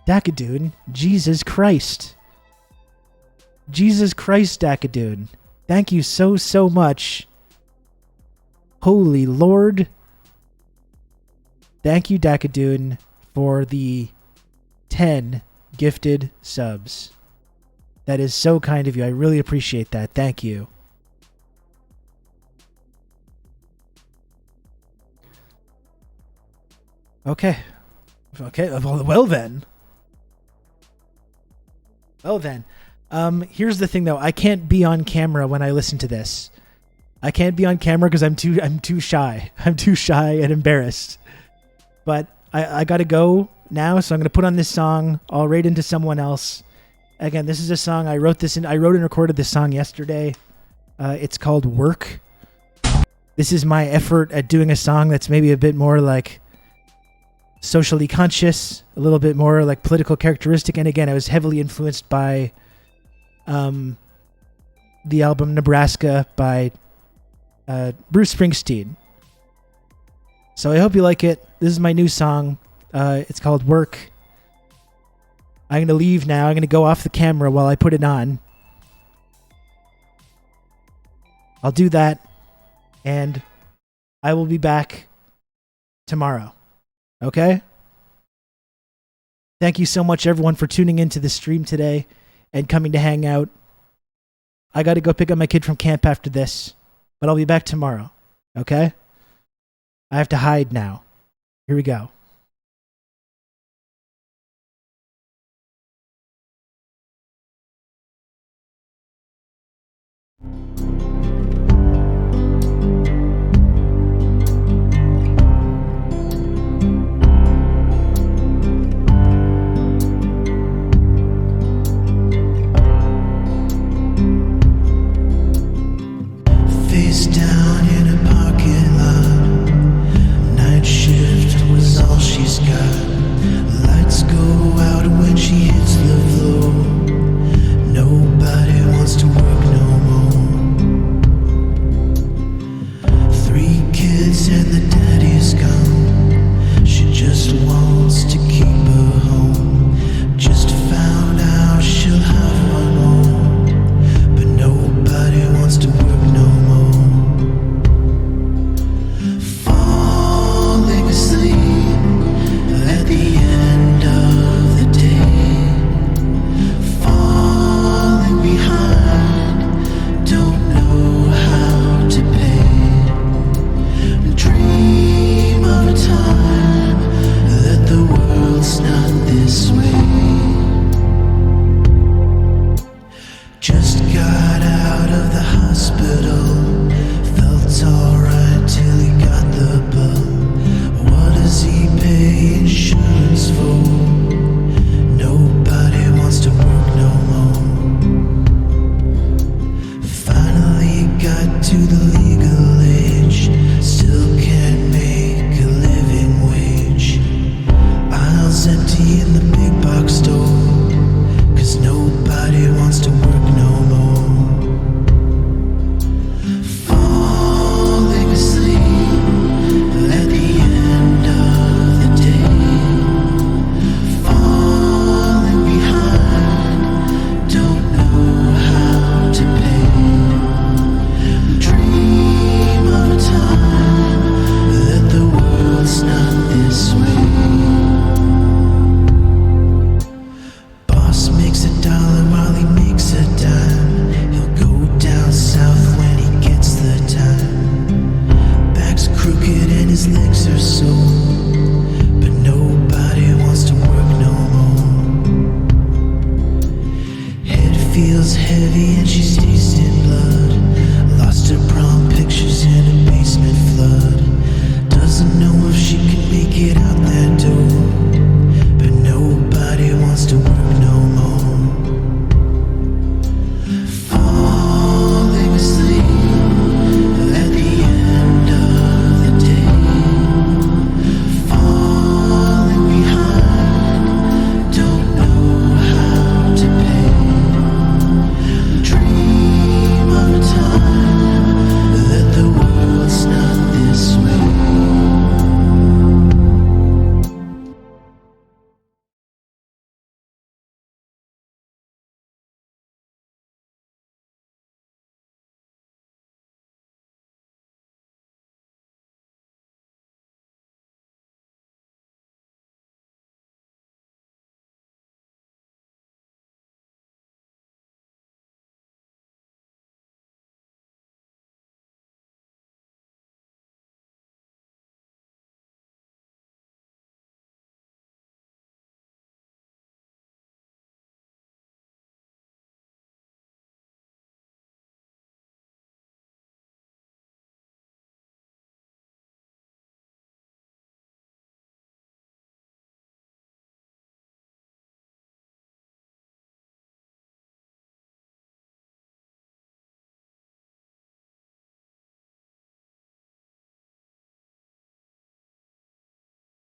Dakadoon, Jesus Christ. Jesus Christ, Dakadoon. Thank you so much. Holy Lord. Thank you, Dakadoon, for the 10 gifted subs. That is so kind of you. I really appreciate that. Thank you. Okay. Well then. Here's the thing though. I can't be on camera when I listen to this. I can't be on camera because I'm too shy. I'm too shy and embarrassed. But I gotta go now, so I'm gonna put on this song. I'll rate into someone else. Again, this is a song I wrote and recorded this song yesterday. It's called Work. This is my effort at doing a song that's maybe a bit more like socially conscious, a little bit more like political characteristic. And again, I was heavily influenced by the album Nebraska by Bruce Springsteen. So I hope you like it. This is my new song. It's called Work. I'm going to leave now. I'm going to go off the camera while I put it on. I'll do that, and I will be back tomorrow. Okay? Thank you so much, everyone, for tuning into the stream today and coming to hang out. I got to go pick up my kid from camp after this, but I'll be back tomorrow. Okay? I have to hide now. Here we go. Face down in a parking lot. Night shift was all she's got. Lights go out when she hits the floor. Nobody wants to work no more. 3 kids and the daddy's gone. She just wants to keep her home. Just found out she'll have one more, but nobody wants to work no more. Falling asleep at the end of the day. Falling behind, don't know how to pay. Dream of a time that the world's not this way. Just got out of the hospital, felt alright till he got the bill. What does he pay insurance for? Nobody wants to work no more. feels heavy and she's tasting blood. Lost her prom pictures in a basement flood. Doesn't know if she can make it out that door, but nobody wants to work